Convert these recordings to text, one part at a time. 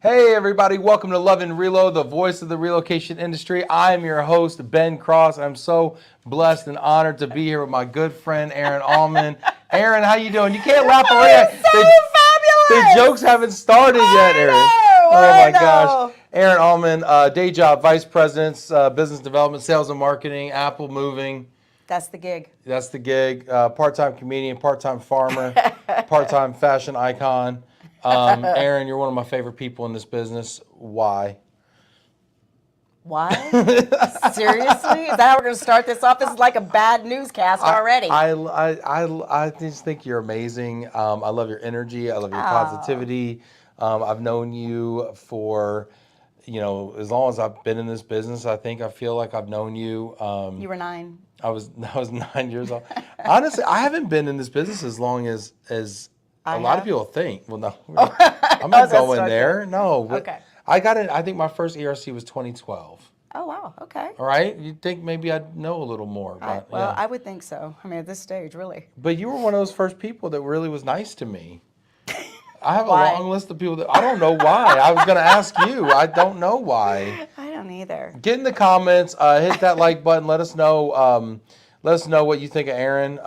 Hey everybody, welcome to Love+Relo, the voice of the relocation industry. I am your host, Ben Cross. I'm so blessed and honored to be here with my good friend, Erin Almand. Erin, how you doing? You can't laugh already. So fabulous! The jokes haven't started yet, Erin. Oh my gosh. Erin Almand, day job, vice president, business development, sales and marketing, Apple moving. That's the gig. That's the gig. Part-time comedian, part-time farmer, part-time fashion icon. Erin, you're one of my favorite people in this business. Why? Why? Seriously? Is that how we're going to start this off? This is like a bad newscast already. I just think you're amazing. I love your energy. I love your positivity. I've known you for, as long as I've been in this business. I feel like I've known you. You were 9. I was 9 years old. Honestly, I haven't been in this business as long as a lot of people think. Well, no, I'm not going there. No, but okay. I got it. I think my first ERC was 2012. Oh wow. Okay. All right. You'd think maybe I'd know a little more. But, well, I would think so. I mean, at this stage, really. But you were one of those first people that really was nice to me. I have Why? a long list of people that I don't know why. I was going to ask you. I don't know why. I don't either. Get in the comments. Hit that like button. Let us know. Let us know what you think of Erin.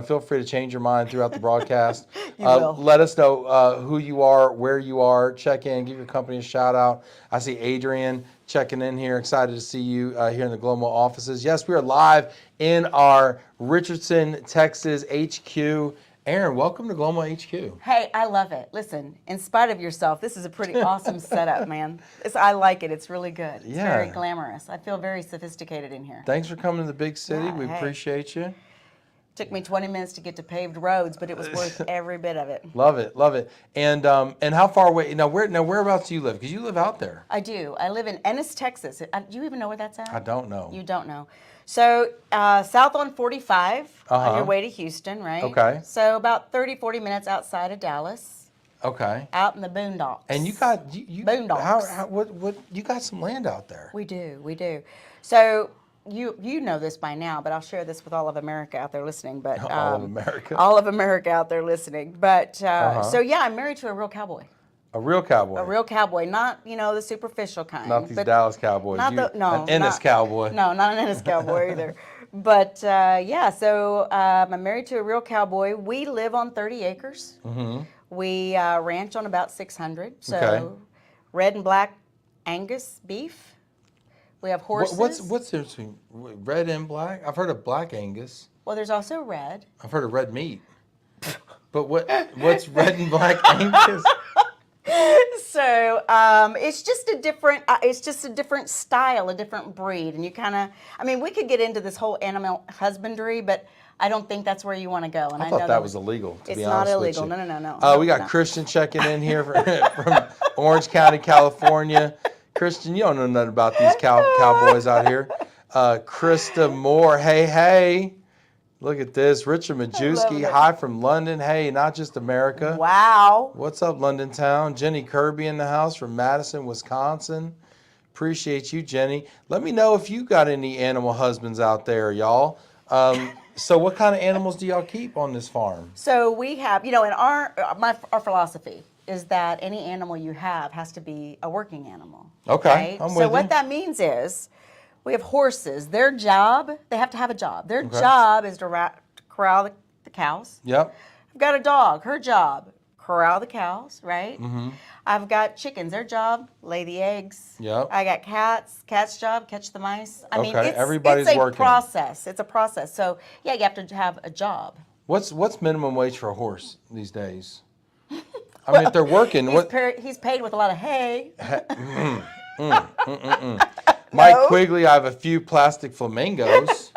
Feel free to change your mind throughout the broadcast. You will. Let us know who you are, where you are. Check in. Give your company a shout out. I see Adrian checking in here. Excited to see you here in the Global offices. Yes, we are live in our Richardson, Texas HQ. Erin, welcome to Global HQ. Hey, I love it. Listen, in spite of yourself, this is a pretty awesome setup, man. I like it. It's really good. It's very glamorous. I feel very sophisticated in here. Thanks for coming to the big city. Yeah, we appreciate you. Took me 20 minutes to get to paved roads, but it was worth every bit of it. Love it, love it. And how far away? Whereabouts do you live? Because you live out there. I do. I live in Ennis, Texas. Do you even know where that's at? I don't know. You don't know. So south on 45 on your way to Houston, right? Okay. So about 30, 40 minutes outside of Dallas. Okay. Out in the boondocks. And you got boondocks. What you got some land out there? We do. So you know this by now, but I'll share this with all of America out there listening. But all of America. All of America out there listening. But so yeah, I'm married to a real cowboy. A real cowboy. A real cowboy, not the superficial kind. Not these Dallas Cowboys. An Ennis cowboy. No, not an Ennis cowboy either. But so I'm married to a real cowboy. We live on 30 acres. Mm-hmm. We ranch on about 600. So red and black Angus beef. We have horses. What's there between red and black? I've heard of black Angus. Well, there's also red. I've heard of red meat. But what's red and black Angus? So it's just a different style, a different breed, and you kind of, we could get into this whole animal husbandry, but I don't think that's where you want to go. And I thought that was illegal. It's not illegal. No. We got Christian checking in here from Orange County, California. Christian, you don't know nothing about these cowboys out here. Krista Moore, hey. Look at this. Richard Majewski, hi from London. Hey, not just America. Wow. What's up, London town? Jenny Kirby in the house from Madison, Wisconsin. Appreciate you, Jenny. Let me know if you got any animal husbands out there, y'all. So what kind of animals do y'all keep on this farm? So we have, in our philosophy is that any animal you have has to be a working animal. Okay, right? I'm with So you. what that means is, we have horses. Their job, they have to have a job. Their job is to corral the cows. Yep. I've got a dog. Her job, corral the cows, right? Mm-hmm. I've got chickens. Their job, lay the eggs. Yep. I got cats. Cat's job, catch the mice. Everybody's it's a working. process. It's a process. So, yeah, you have to have a job. What's minimum wage for a horse these days? If they're working. He's paid with a lot of hay. Mike Quigley, I have a few plastic flamingos.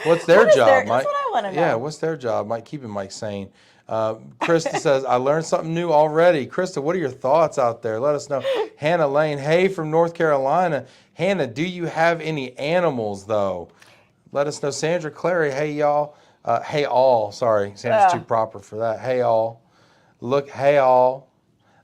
What's their job, Mike? That's what I want to know. Yeah, what's their job? Mike, keeping Mike sane. Krista says, I learned something new already. Krista, what are your thoughts out there? Let us know. Hannah Lane, hey, from North Carolina. Hannah, do you have any animals, though? Let us know. Sandra Clary, hey, y'all. Hey, all. Sorry, Sandra's too proper for that. Hey, all. Hey, all.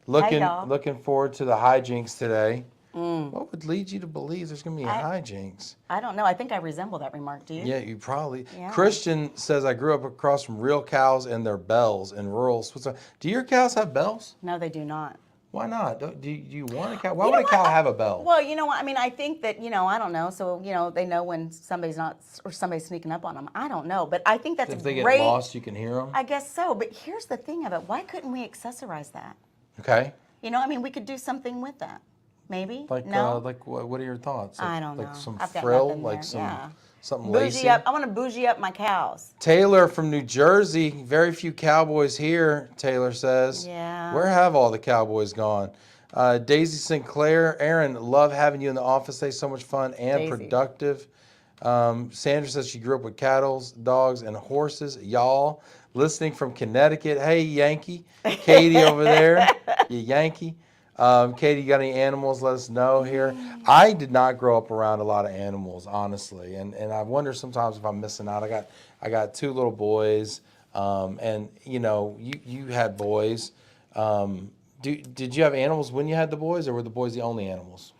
Looking forward to the hijinks today. What would lead you to believe there's going to be hijinks? I don't know. I think I resemble that remark. Do you? Yeah, you probably. Yeah. Christian says, I grew up across from real cows and their bells in rural Switzerland. Do your cows have bells? No, they do not. Why not? Do you want a cow? Why would a cow have a bell? Well, you know what? I mean, I think that, I don't know. So, they know when somebody's not, or somebody's sneaking up on them. I don't know. But I think that's If a they great. get lost, you can hear them? I guess so. But here's the thing of it. Why couldn't we accessorize that? Okay. I mean, we could do something with that. Maybe? Like, No? what are your thoughts? Like, I don't know. Like some I've got frill? nothing Like there. something Bougie lacy? up. I want to bougie up my cows. Taylor from New Jersey. Very few cowboys here, Taylor says. Yeah. Where have all the cowboys gone? Daisy Sinclair. Erin, love having you in the office. They're so much fun and Daisy. productive. Sandra says she grew up with cattle, dogs, and horses. Y'all, listening from Connecticut. Hey, Yankee. Katie over there. You Yankee. Katie, you got any animals? Let us know here. I did not grow up around a lot of animals, honestly, and I wonder sometimes if I'm missing out. I got 2 little boys, and you had boys. Did you have animals when you had the boys, or were the boys the only animals?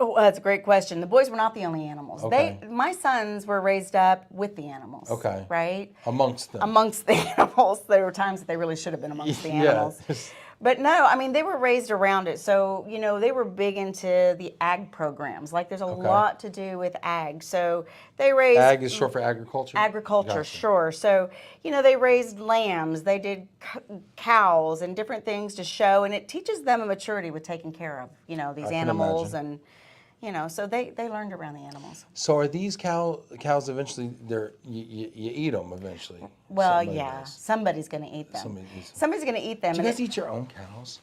Oh, that's a great question. The boys were not the only animals. Okay. My sons were raised up with the animals. Okay. Right? Amongst them. Amongst the animals. There were times that they really should have been amongst the animals. Yeah. But no, I mean, they were raised around it. So, they were big into the ag programs. Like, there's a lot to do with ag. So, they raised... Ag is short for agriculture? Agriculture, Gotcha. Sure. So, they raised lambs. They did cows and different things to show. And it teaches them a maturity with taking care of, these animals. And, so they learned around the animals. So are these cows eventually, you eat them eventually? Well, Somebody yeah. does. Somebody's going to eat them. Somebody eats them. Somebody's going to eat them. Do you guys eat your own cows?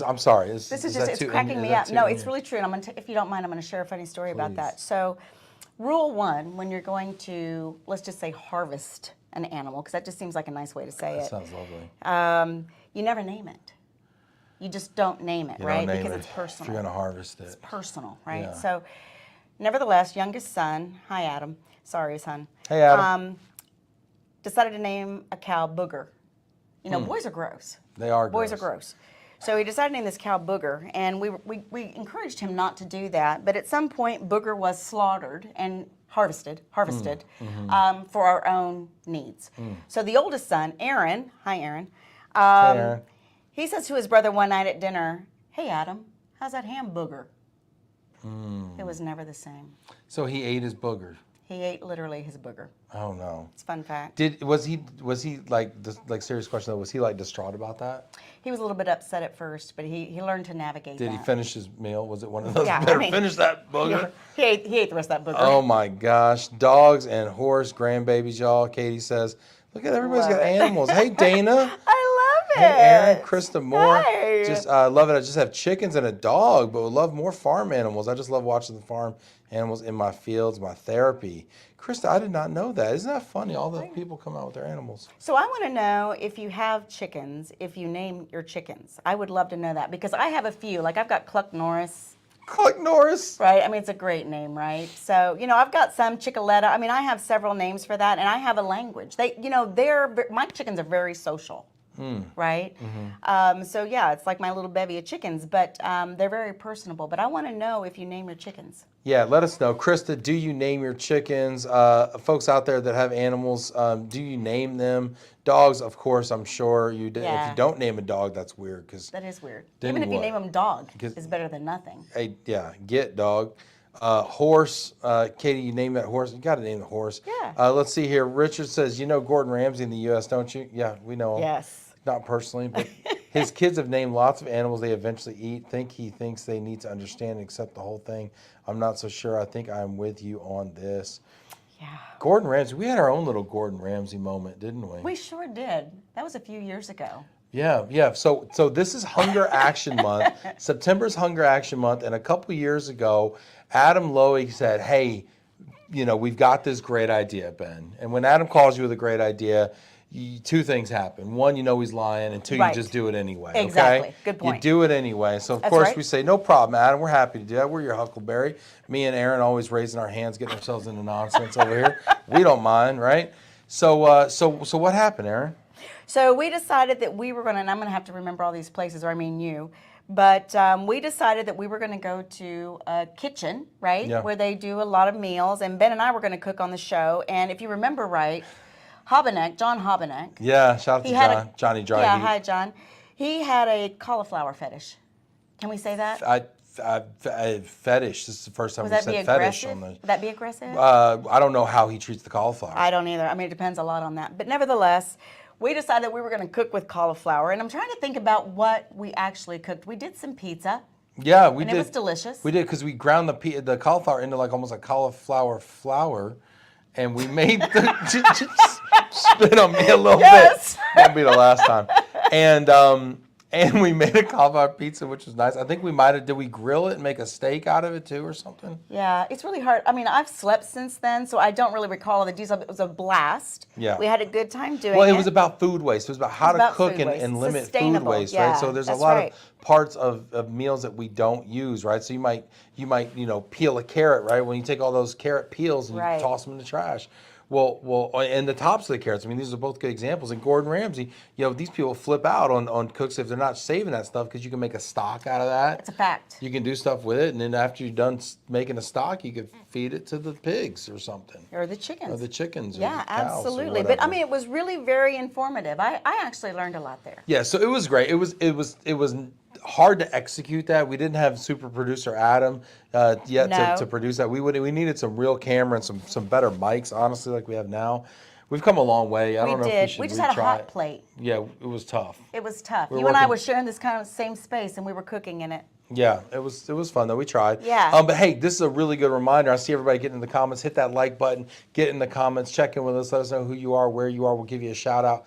I'm sorry. This is just, it's cracking me up. No, it's really true. And if you don't mind, I'm going to share a funny story about that. So, rule 1, when you're going to, let's just say, harvest an animal, because that just seems like a nice way to say it. That sounds lovely. You never name it. You just don't name it, right? Because it's personal. If you're going to harvest it. It's personal, right? Yeah. So, nevertheless, youngest son, hi Adam, sorry son. Hey Adam. Decided to name a cow Booger. Boys are gross. They are Boys gross. are gross. So he decided to name this cow Booger, and we encouraged him not to do that. But at some point, Booger was slaughtered and harvested for our own needs. So the oldest son, Aaron, hi Aaron, Hey, Aaron. he says to his brother one night at dinner, "Hey Adam, how's that ham booger?" It was never the same. So he ate his booger. He ate literally his booger. Oh no. It's a fun fact. Was he like serious question though? Was he like distraught about that? He was a little bit upset at first, but he learned to navigate Did that. he finish his meal? Was it one of those? Yeah, Better finish that booger. He ate the rest of that booger. Oh my gosh. Dogs and horse grandbabies, y'all. Katie says, look at everybody's got animals. Hey Dana. I love it. Hey Aaron, Krista Moore. Hi. Just love it. I just have chickens and a dog, but would love more farm animals. I just love watching the farm animals in my fields, my therapy. Krista, I did not know that. Isn't that funny? All the people come out with their animals. So I want to know if you have chickens, if you name your chickens. I would love to know that because I have a few. Like I've got Cluck Norris. Cluck Norris. Right. I mean, it's a great name, right? So, I've got some Chickaletta. I mean, I have several names for that, and I have a language. My chickens are very social. Right? So, yeah, it's like my little bevy of chickens, but they're very personable. But I want to know if you name your chickens. Yeah, let us know. Krista, do you name your chickens? Folks out there that have animals, do you name them? Dogs, of course, I'm sure you do. Yeah. If you don't name a dog, that's weird. That is weird. Then Even if you what? name them dog, Because- it's better than nothing. Hey, yeah, get dog. Horse, Katie, you name that horse. You got to name the horse. Yeah. Let's see here. Richard says, you know Gordon Ramsay in the U.S., don't you? Yeah, we know him. Yes. Not personally, but his kids have named lots of animals they eventually eat. He thinks they need to understand and accept the whole thing. I'm not so sure. I think I'm with you on this. Yeah. Gordon Ramsay, we had our own little Gordon Ramsay moment, didn't we? We sure did. That was a few years ago. Yeah. So this is Hunger Action Month. September's Hunger Action Month, and a couple years ago, Adam Lowy said, hey, we've got this great idea, Ben. And when Adam calls you with a great idea, two things happen. One, he's lying, and two, Right. you just do it anyway. Exactly. Okay? Good point. You do it anyway. So, of That's course, right. we say, no problem, Adam. We're happy to do that. We're your Huckleberry. Me and Aaron always raising our hands, getting ourselves into nonsense over here. We don't mind, right? So what happened, Aaron? So we decided that we were going to, and I'm going to have to remember all these places, or I mean you, but we decided that we were going to go to a kitchen, right, Yeah. where they do a lot of meals, and Ben and I were going to cook on the show, and if you remember right, John Habeneck. Yeah, shout out to He had Johnny Dry Yeah, Heat. hi, John. He had a cauliflower fetish. Can we say that? Fetish. This is the first time Would we that be said fetish aggressive? on the. Would that be aggressive? I don't know how he treats the cauliflower. I don't either. I mean, it depends a lot on that. But nevertheless, we decided we were going to cook with cauliflower. And I'm trying to think about what we actually cooked. We did some pizza. Yeah, we and did. It was delicious. We did because we ground the cauliflower into like almost like cauliflower flour, and we made the spit on me a little Yes. bit. Won't be the last time. And we made a cauliflower pizza, which was nice. I think we might have. Did we grill it and make a steak out of it too, or something? Yeah, it's really hard. I mean, I've slept since then, so I don't really recall all the details. It was a blast. Yeah. We had a good time doing it. Well, it was about food waste. It was about how to cook food waste. and limit food Sustainable. waste, Yeah, right? So there's a that's lot right. of parts of meals that we don't use, right? So you might peel a carrot, right? When you take all those carrot peels and you Right. toss them in the trash. Well, and the tops of the carrots. I mean, these are both good examples. And Gordon Ramsay, these people flip out on cooks if they're not saving that stuff because you can make a stock out of that. It's a fact. You can do stuff with it, and then after you're done making a stock, you could feed it to the pigs or something. Or the chickens. Or the chickens. Yeah, or the cows absolutely. Or But I whatever. mean, it was really very informative. I actually learned a lot there. Yeah, so it was great. It was hard to execute that. We didn't have super producer Adam yet No. to produce that. We needed some real camera and some better mics, honestly, like we have now. We've come a long way. I don't know if we should We just had a retry hot it. plate. Yeah, it was tough. It was tough. We're You and I working- were sharing this kind of same space, and we were cooking in it. Yeah, it was fun though. We tried. Yeah. But hey, this is a really good reminder. I see everybody getting in the comments. Hit that like button. Get in the comments. Check in with us. Let us know who you are, where you are. We'll give you a shout out.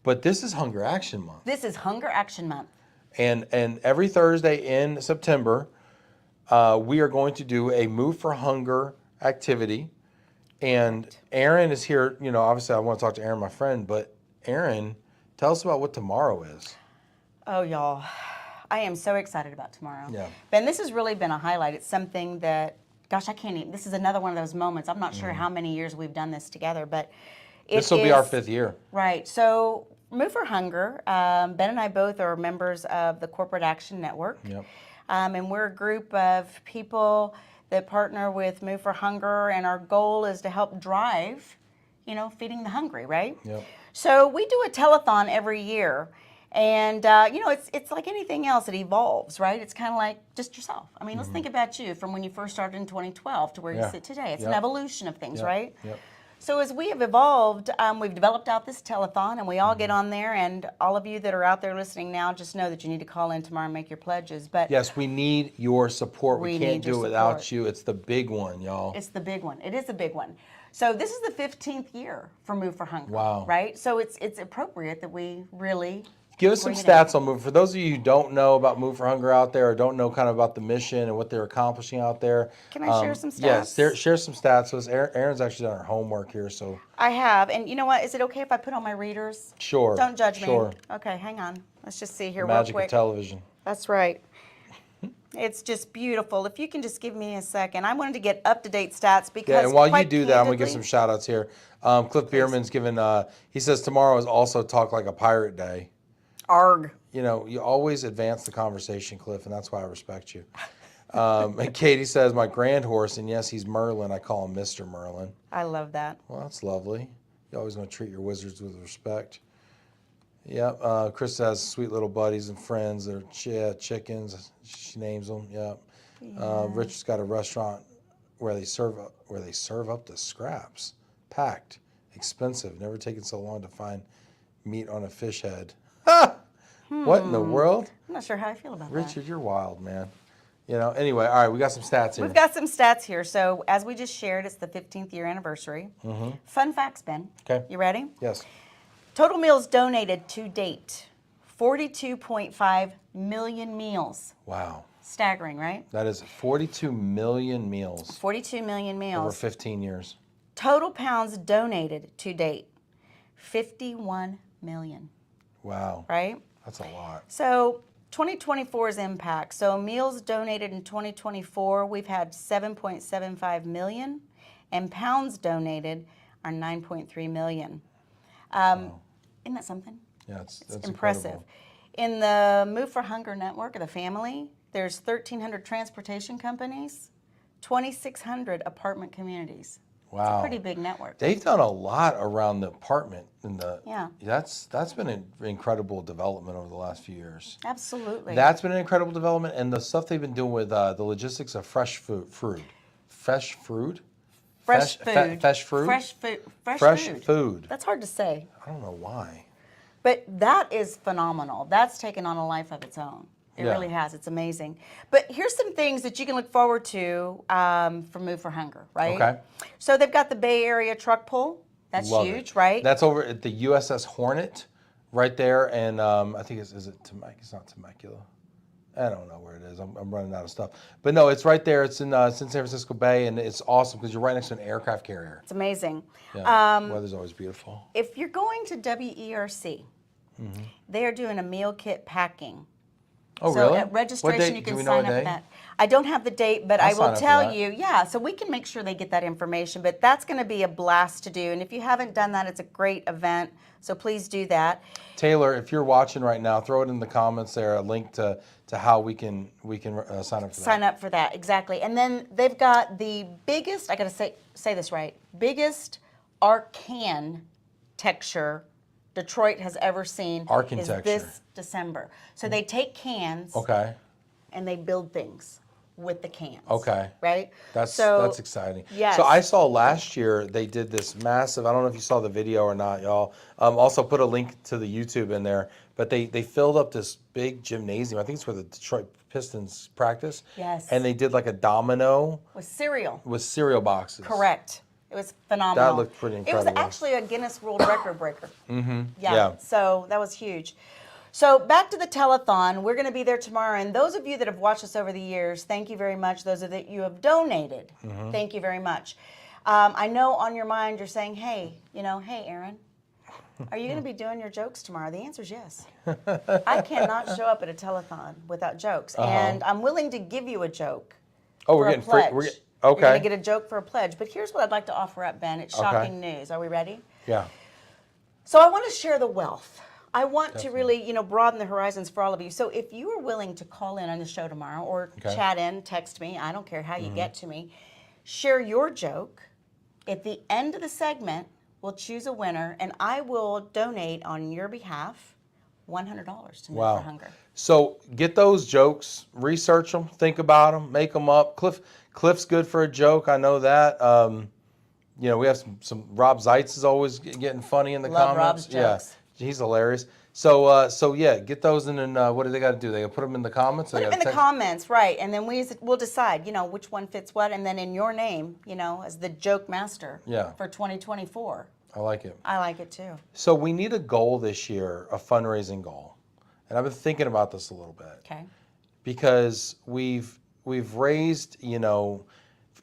But this is Hunger Action Month. This is Hunger Action Month. And every Thursday in September, we are going to do a Move for Hunger activity. And Erin is here. Obviously I want to talk to Erin, my friend. But Erin, tell us about what tomorrow is. Oh, y'all. I am so excited about tomorrow. Yeah. Ben, this has really been a highlight. It's something that, gosh, I can't even, this is another one of those moments. I'm not sure how many years we've done this together, but This will be our 5th year. Right. So Move for Hunger, Ben and I both are members of the Corporate Action Network. Yep. And we're a group of people that partner with Move for Hunger, and our goal is to help drive, feeding the hungry, right? Yep. So we do a telethon every year. And, it's like anything else, it evolves, right? It's kind of like just yourself. I mean, let's think about you from when you first started in 2012 to where you sit today. It's an evolution of things, right? Yep. So as we have evolved, we've developed out this telethon, and we all get on there. And all of you that are out there listening now, just know that you need to call in tomorrow and make your pledges. But Yes, we need your support. We can't need your do it without support. you. It's the big one, y'all. it's the big one. It is a big one. So this is the 15th year for Move for Hunger. Wow. Right? So it's appropriate that we really Give us some bring it stats on Move. For those of you who don't know about Move for Hunger out there, or don't know kind of about the mission and what they're accomplishing out there. Can I share some stats? Yes, share some stats with us. Erin's actually done her homework here, so. I have. And you know what? Is it okay if I put on my readers? Sure. Don't judge Sure. me. Okay, hang on. Let's just see here Magic real of quick. television. That's right. It's just beautiful. If you can just give me a second. I wanted to get up-to-date stats because Yeah, and while you quite do that, I'm going to give some candidly- shout outs here. Cliff Bierman's given, he says tomorrow is also Talk Like a Pirate Day. Arg. You always advance the conversation, Cliff, and that's why I respect you. And Katie says, my grand horse, and yes, he's Merlin. I call him Mr. Merlin. I love that. Well, that's lovely. You always want to treat your wizards with respect. Yep. Chris has sweet little buddies and friends. They're chickens. She names them. Yep. Richard's got a restaurant where they serve up the scraps, packed, expensive. Never taken so long to find meat on a fish head. What in the world? I'm not sure how I feel about that. Richard, you're wild, man. Anyway, all right, we got some stats here. We've got some stats here. So as we just shared, it's the 15th year anniversary. Fun facts, Ben. Okay. You ready? Yes. Total meals donated to date, 42.5 million meals. Wow. Staggering, right? That is 42 million meals 42 million over meals. 15 years. Total pounds donated to date, 51 million, Wow. right? That's a lot. So 2024's impact. So meals donated in 2024, we've had 7.75 million, and pounds donated are 9.3 million. Isn't that something? Yeah, that's Impressive. incredible. In the Move for Hunger network of the family, there's 1,300 transportation companies, 2,600 apartment communities. Wow. Pretty big network. They've done a lot around the apartment and Yeah. that's been an incredible development over the last few years. Absolutely. That's been an incredible development, and the stuff they've been doing with the logistics of fresh fruit. Fresh fruit? Fresh food. Fresh fruit? Fresh food. Fresh food. That's hard to say. I don't know why. But that is phenomenal. That's taken on a life of its own. It Yeah. really has. It's amazing. But here's some things that you can look forward to for Move for Hunger, right? Okay. So they've got the Bay Area truck pull. That's Love huge, it. right? That's over at the USS Hornet right there, and I think is it Temecula? It's not Temecula. I don't know where it is. I'm running out of stuff. But no, it's right there. It's in San Francisco Bay, and it's awesome because you're right next to an aircraft carrier. It's amazing. Yeah. Weather's always beautiful. If you're going to WERC, they are doing a meal kit packing. Oh, So really? at registration, you Do can we know sign what up day? for that. I don't have the date, but I'll I sign will up for tell that. you. Yeah, so we can make sure they get that information. But that's going to be a blast to do. And if you haven't done that, it's a great event. So please do that. Taylor, if you're watching right now, throw it in the comments there, a link to how we can sign up for that. Sign up for that, exactly. And then they've got the biggest, I got to say this right, biggest architecture Detroit has ever seen is Architecture. this December. So they take cans Okay. and they build things with the cans. Okay. Right? That's exciting. Yes. So I saw last year they did this massive. I don't know if you saw the video or not, y'all. Also put a link to the YouTube in there. But they filled up this big gymnasium. I think it's where the Detroit Pistons practice. Yes. And they did like a domino With cereal. with cereal boxes. Correct. It was phenomenal. That looked pretty It incredible. was actually a Guinness World Record breaker. Yeah. So that was huge. So back to the telethon. We're going to be there tomorrow. And those of you that have watched us over the years, thank you very much. Those of you have donated, thank you very much. I know on your mind you're saying, hey, hey, Erin, are you going to be doing your jokes tomorrow? The answer is yes. I cannot show up at a telethon without jokes. And I'm willing to give you a joke. Oh, we're for a getting free. pledge. Okay. You're going to get a joke for a pledge. But here's what I'd like to offer up, Ben. It's shocking news. Are we ready? Yeah. So I want to share the wealth. I want to really, broaden the horizons for all of you. So if you are willing to call in on the show tomorrow or chat in, text me, I don't care how you get to me, share your joke. At the end of the segment, we'll choose a winner, and I will donate on your behalf $100 to Move for Hunger. So get those jokes, research them, think about them, make them up. Cliff's good for a joke. I know that. We have some Rob Zeitz is always getting funny in the Love comments. Rob's jokes. Yeah, he's hilarious. So yeah, get those and then what do they got to do? They got to put them in the comments. Put them in the comments, right? And then we'll decide, which one fits what, and then in your name, as the joke master. Yeah. For 2024. I like it. I like it too. So we need a goal this year, a fundraising goal, and I've been thinking about this a little bit. Okay. Because we've raised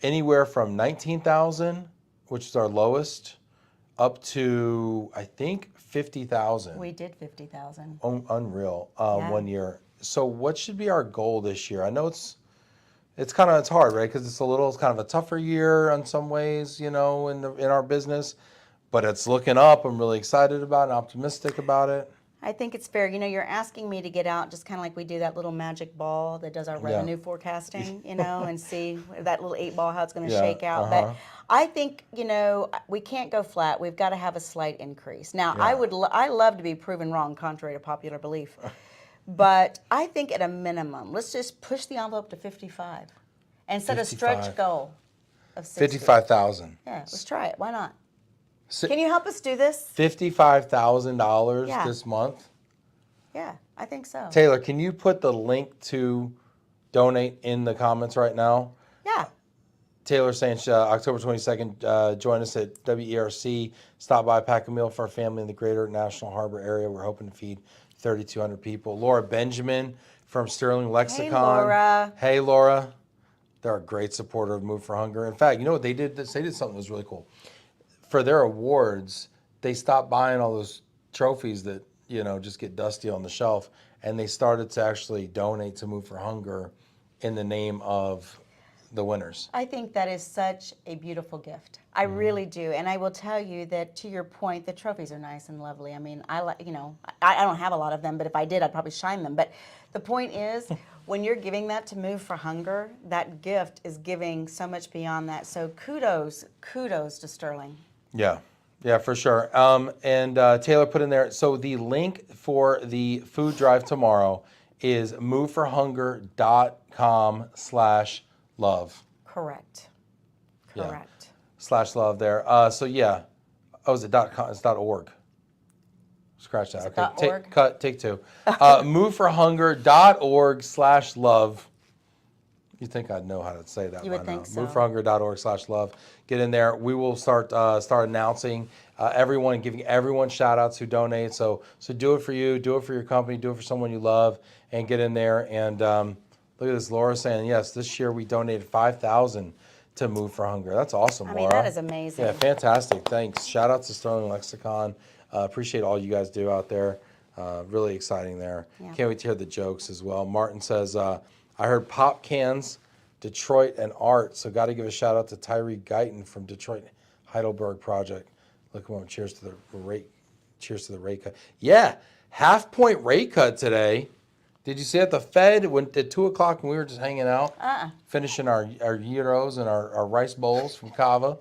anywhere from 19,000, which is our lowest, up to I think 50,000. We did 50,000. Unreal. Yeah. 1 year. So what should be our goal this year? I know it's hard, right? Because it's kind of a tougher year in some ways, in our business, but it's looking up. I'm really excited about it, optimistic about it. I think it's fair. You're asking me to get out just kind of like we do that little magic ball that does our revenue forecasting, and see that little 8-ball, how it's going to shake out. But I think, we can't go flat. We've got to have a slight increase. Now, I love to be proven wrong, contrary to popular belief. But I think at a minimum, let's just push the envelope to 55 and set a stretch goal of 60. 55,000. Yeah, let's try it. Why not? Can you help us do this? $55,000 this month. Yeah, I think so. Taylor, can you put the link to donate in the comments right now? Yeah. Taylor's saying October 22nd, join us at WERC. Stop by, pack a meal for our family in the greater National Harbor area. We're hoping to feed 3,200 people. Laura Benjamin from Sterling Lexicon. Hey, Laura. Hey, Laura. They're a great supporter of Move for Hunger. In fact, you know what they did? They did something that was really cool. For their awards, they stopped buying all those trophies that, just get dusty on the shelf, and they started to actually donate to Move for Hunger in the name of the winners. I think that is such a beautiful gift. I really do. And I will tell you that, to your point, the trophies are nice and lovely. I mean, I don't have a lot of them, but if I did, I'd probably shine them. But the point is, when you're giving that to Move for Hunger, that gift is giving so much beyond that. So kudos to Sterling. Yeah. Yeah, for sure. And Taylor put in there, so the link for the food drive tomorrow is moveforhunger.com/love. Correct. Yeah. /love there. So yeah. Oh, is it .com? It's .org. Scratch that. Okay. .org? Take two. moveforhunger.org/love. You think I'd know how to say that? You by would now. think so. moveforhunger.org/love. Get in there. We will start announcing everyone and giving everyone shout outs who donate. So do it for you, do it for your company, do it for someone you love, and get in there. And look at this, Laura saying, yes, this year we donated $5,000 to Move for Hunger. That's awesome, Laura. I mean, that is amazing. Yeah, fantastic. Thanks. Shout out to Sterling Lexicon. Appreciate all you guys do out there. Really exciting there. Yeah. Can't wait to hear the jokes as well. Martin says, I heard Pop Cans, Detroit, and Art. So got to give a shout out to Tyree Guyton from Detroit Heidelberg Project. Look at him. Cheers to the rate. Cheers to the rate cut. Yeah, 0.5-point rate cut today. Did you see at the Fed at 2 o'clock when we were just hanging out, finishing our gyros and our rice bowls from Cava?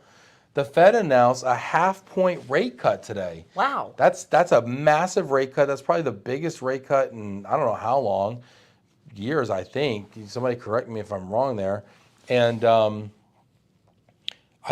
The Fed announced a 0.5-point rate cut today. Wow. That's a massive rate cut. That's probably the biggest rate cut in I don't know how long, years I think. Somebody correct me if I'm wrong there. And I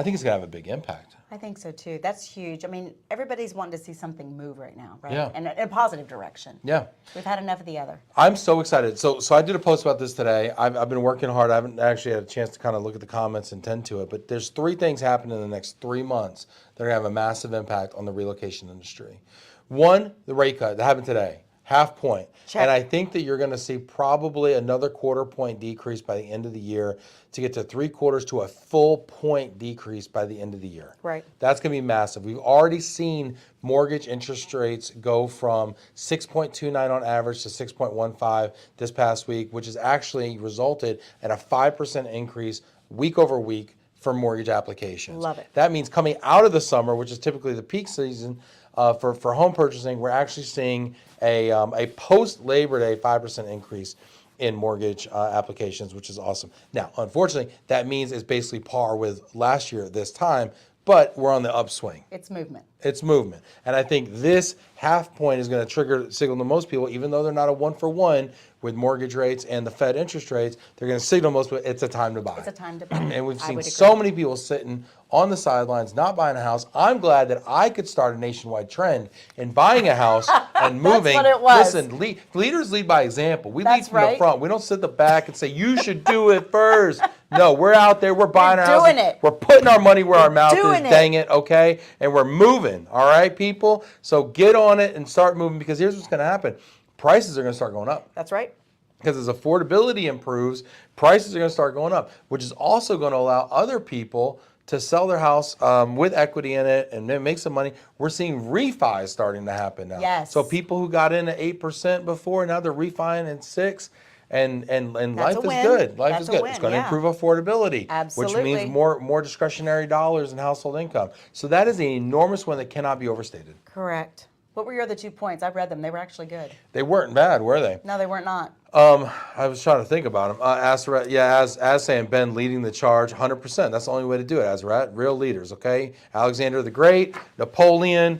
think it's going to have a big impact. I think so too. That's huge. I mean, everybody's wanting to see something move right now, right? Yeah. And in a positive direction. Yeah. We've had enough of the other. I'm so excited. So I did a post about this today. I've been working hard. I haven't actually had a chance to kind of look at the comments and tend to it. But there's 3 things happening in the next 3 months that are going to have a massive impact on the relocation industry. One, the rate cut that happened today, 0.5 point. Check. And I think that you're going to see probably another 1/4 point decrease by the end of the year to get to 3/4 to a full point decrease by the end of the year. Right. That's going to be massive. We've already seen mortgage interest rates go from 6.29 on average to 6.15 this past week, which has actually resulted in a 5% increase week over week for mortgage applications. Love it. That means coming out of the summer, which is typically the peak season for home purchasing, we're actually seeing a post-Labor Day 5% increase in mortgage applications, which is awesome. Now, unfortunately, that means it's basically par with last year at this time, but we're on the upswing. It's movement. It's movement. And I think this 0.5 point is going to signal to most people, even though they're not a 1-for-1 with mortgage rates and the Fed interest rates, they're going to signal most people it's a time to buy. It's a time to buy. And we've seen would so agree. many people sitting on the sidelines, not buying a house. I'm glad that I could start a nationwide trend in buying a house and moving. what it was. Listen, leaders lead by example. We lead That's from the right. front. We don't sit in the back and say, you should do it first. No, we're out there. We're buying our house. doing it. We're putting our money where our mouth is, doing it. dang it, okay? And we're moving, all right, people? So get on it and start moving, because here's what's going to happen. Prices are going to start going up. That's right. Because as affordability improves, prices are going to start going up, which is also going to allow other people to sell their house with equity in it and make some money. We're seeing refis starting to happen now. Yes. So people who got in at 8% before, now they're refining at 6%. And life is win. good. Life That's is a good. win, It's going to yeah. improve affordability, Absolutely. which means more discretionary dollars in household income. So that is an enormous one that cannot be overstated. Correct. What were your other 2 points? I've read them. They were actually good. They weren't bad, were they? No, they weren't not. I was trying to think about them. As saying Ben leading the charge, 100%. That's the only way to do it, Azrat. Real leaders, okay? Alexander the Great, Napoleon,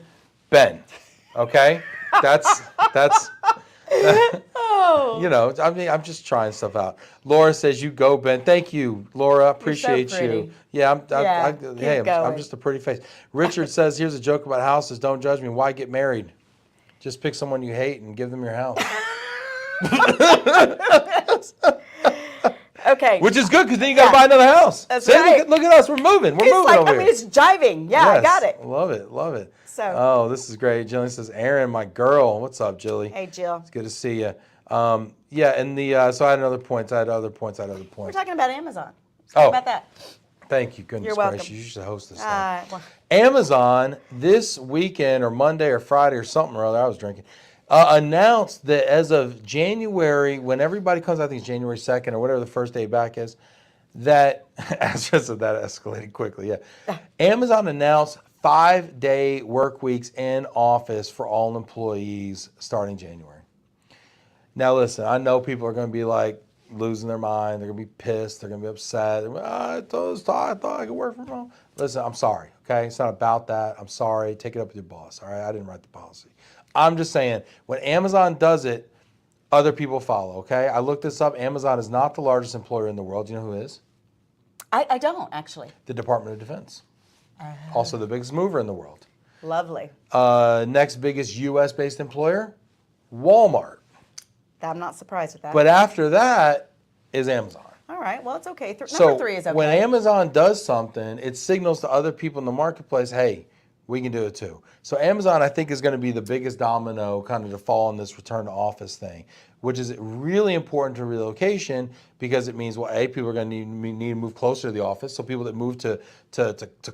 Ben, okay? That's you know, I mean, I'm just trying stuff out. Laura says, you go, Ben. Thank you, Laura. Appreciate pretty. you. Yeah, keep I'm going. just a pretty face. Richard says, here's a joke about houses. Don't judge me. Why get married? Just pick someone you hate and give them your house. Okay. Which is good, because then you got to buy another house. That's See, right. Look at us. We're moving. We're It's moving like, over I mean, here. it's jiving. Yeah, I Yes. got it. Love it. Love it. So- Oh, this is great. Jillian says, Erin, my girl. What's up, Jilly? Hey, Jill. It's good to see you. Yeah, and so I had other points. We're talking about Amazon. Let's talk about that. Thank you. Goodness You're welcome. gracious. You should host this thing. Well, Amazon this weekend or Monday or Friday or something or other, I was drinking, announced that as of January, when everybody comes, I think it's January 2nd or whatever the first day back is, that, as just said, that escalated quickly, yeah. Amazon announced 5-day work weeks in office for all employees starting January. Now, listen, I know people are going to be like losing their mind. They're going to be pissed. They're going to be upset. I thought I could work from home. Listen, I'm sorry, okay? It's not about that. I'm sorry. Take it up with your boss, all right? I didn't write the policy. I'm just saying, when Amazon does it, other people follow, okay? I looked this up. Amazon is not the largest employer in the world. Do you know who is? I don't, actually. The Department of Defense. Also the biggest mover in the world. Lovely. Next biggest U.S.-based employer, Walmart. I'm not surprised with that. But after that is Amazon. All right, well, it's okay. So Number 3 is okay. when Amazon does something, it signals to other people in the marketplace, hey, we can do it too. So Amazon, I think, is going to be the biggest domino kind of to fall in this return to office thing, which is really important to relocation because it means, well, A, people are going to need to move closer to the office. So people that move to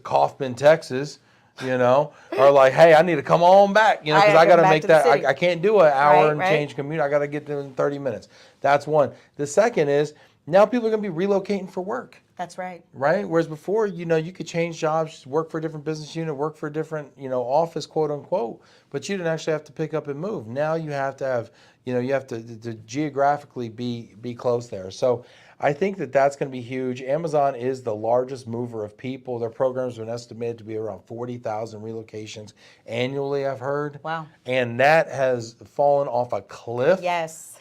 Kaufman, Texas, are like, hey, I need to come on back, because I got to make that. I can't do an hour and change commute. I got to get there in 30 minutes. That's one. The second is now people are going to be relocating for work. That's right. Right? Whereas before, you could change jobs, work for a different business unit, work for a different, office, quote unquote, but you didn't actually have to pick up and move. Now you have to have, you have to geographically be close there. So I think that's going to be huge. Amazon is the largest mover of people. Their programs have been estimated to be around 40,000 relocations annually, I've heard. Wow. And that has fallen off a cliff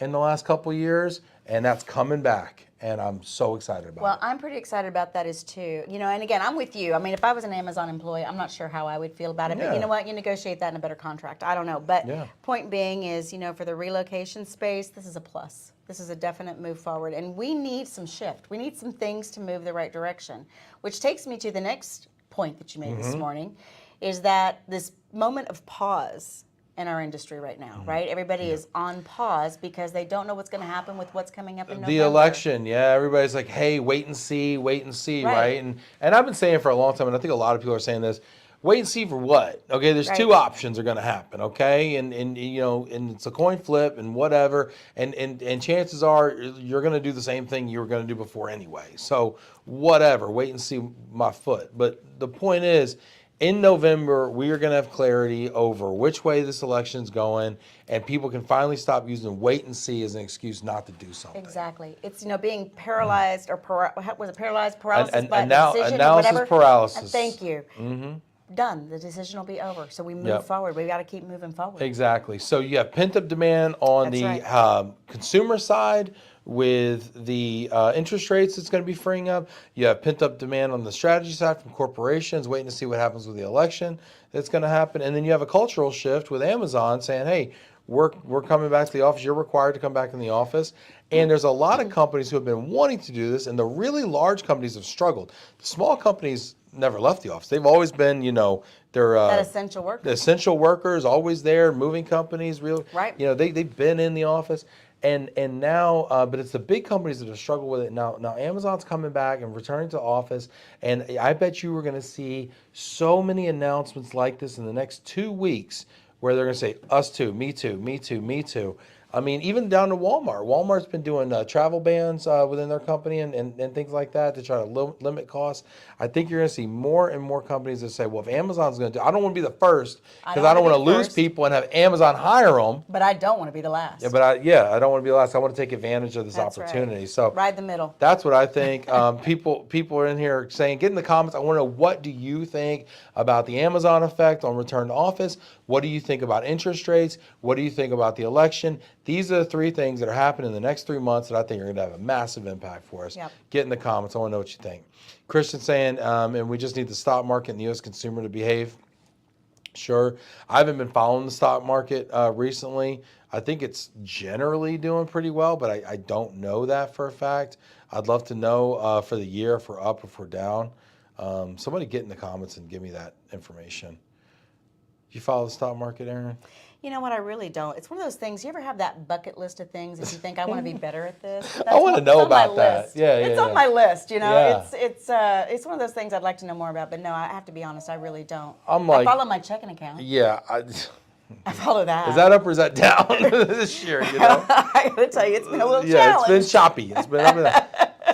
in the last couple of years, and that's coming back. And I'm so excited about it. Well, I'm pretty excited about that as too. And again, I'm with you. I mean, if I was an Amazon employee, I'm not sure how I would feel about it. But you know what? You negotiate that in a better contract. I don't know. But point being is, for the relocation space, this is a plus. This is a definite move forward. And we need some shift. We need some things to move the right direction, which takes me to the next point that you made this morning, is that this moment of pause in our industry right now, right? Everybody is on pause because they don't know what's going to happen with what's coming up in November. The election, everybody's like, hey, wait and see, right? And I've been saying for a long time, and I think a lot of people are saying this, wait and see for what? Okay, there's two options are going to happen, okay? And it's a coin flip and whatever, and chances are you're going to do the same thing you were going to do before anyway. So whatever, wait and see my foot. But the point is, in November, we are going to have clarity over which way this election's going, and people can finally stop using wait and see as an excuse not to do something. Exactly. It's, being paralyzed or was it paralyzed, paralysis by decision, analysis whatever? paralysis. Thank you. Done. The decision will be over. So we move forward. We've got to keep moving forward. Exactly. So you have pent-up demand on consumer side with the interest rates that's going to be freeing up. You have pent-up demand on the strategy side from corporations waiting to see what happens with the election that's going to happen. And then you have a cultural shift with Amazon saying, hey, we're coming back to the office. You're required to come back in the office. And there's a lot of companies who have been wanting to do this, and the really large companies have struggled. The small companies never left the office. They've always been, they're that essential worker. The essential workers, always there, moving companies, they've been in the office. And now, but it's the big companies that have struggled with it. Now Amazon's coming back and returning to office, and I bet you we're going to see so many announcements like this in the next 2 weeks where they're going to say, us too, me too, me too, me too. I mean, even down to Walmart. Walmart's been doing travel bans within their company and things like that to try to limit costs. I think you're going to see more and more companies that say, well, if Amazon's going to do I don't want to be the first because I don't want to lose people and have Amazon hire them. But I don't want to be the last. Yeah, but I don't want to be the last. I want to take advantage of this opportunity. Right. So ride the middle. That's what I think. People are in here saying, get in the comments. I want to know, what do you think about the Amazon effect on return to office? What do you think about interest rates? What do you think about the election? These are the 3 things that are happening in the next 3 months that I think are going to have a massive impact for us. Yep. Get in the comments. I want to know what you think. Christian saying, and we just need the stock market and the U.S. consumer to behave. Sure. I haven't been following the stock market recently. I think it's generally doing pretty well, but I don't know that for a fact. I'd love to know for the year if we're up, if we're down. Somebody get in the comments and give me that information. Do you follow the stock market, Erin? You know what? I really don't. It's one of those things. You ever have that bucket list of things that you think, I want to be better at this? I want to know about that. It's on my list. It's one of those things I'd like to know more about. But no, I have to be honest. I really don't. I follow my checking account. Yeah. I follow that. Is that up or is that down this year? I got to tell you, it's been a little challenge. It's been choppy. It's been up and down.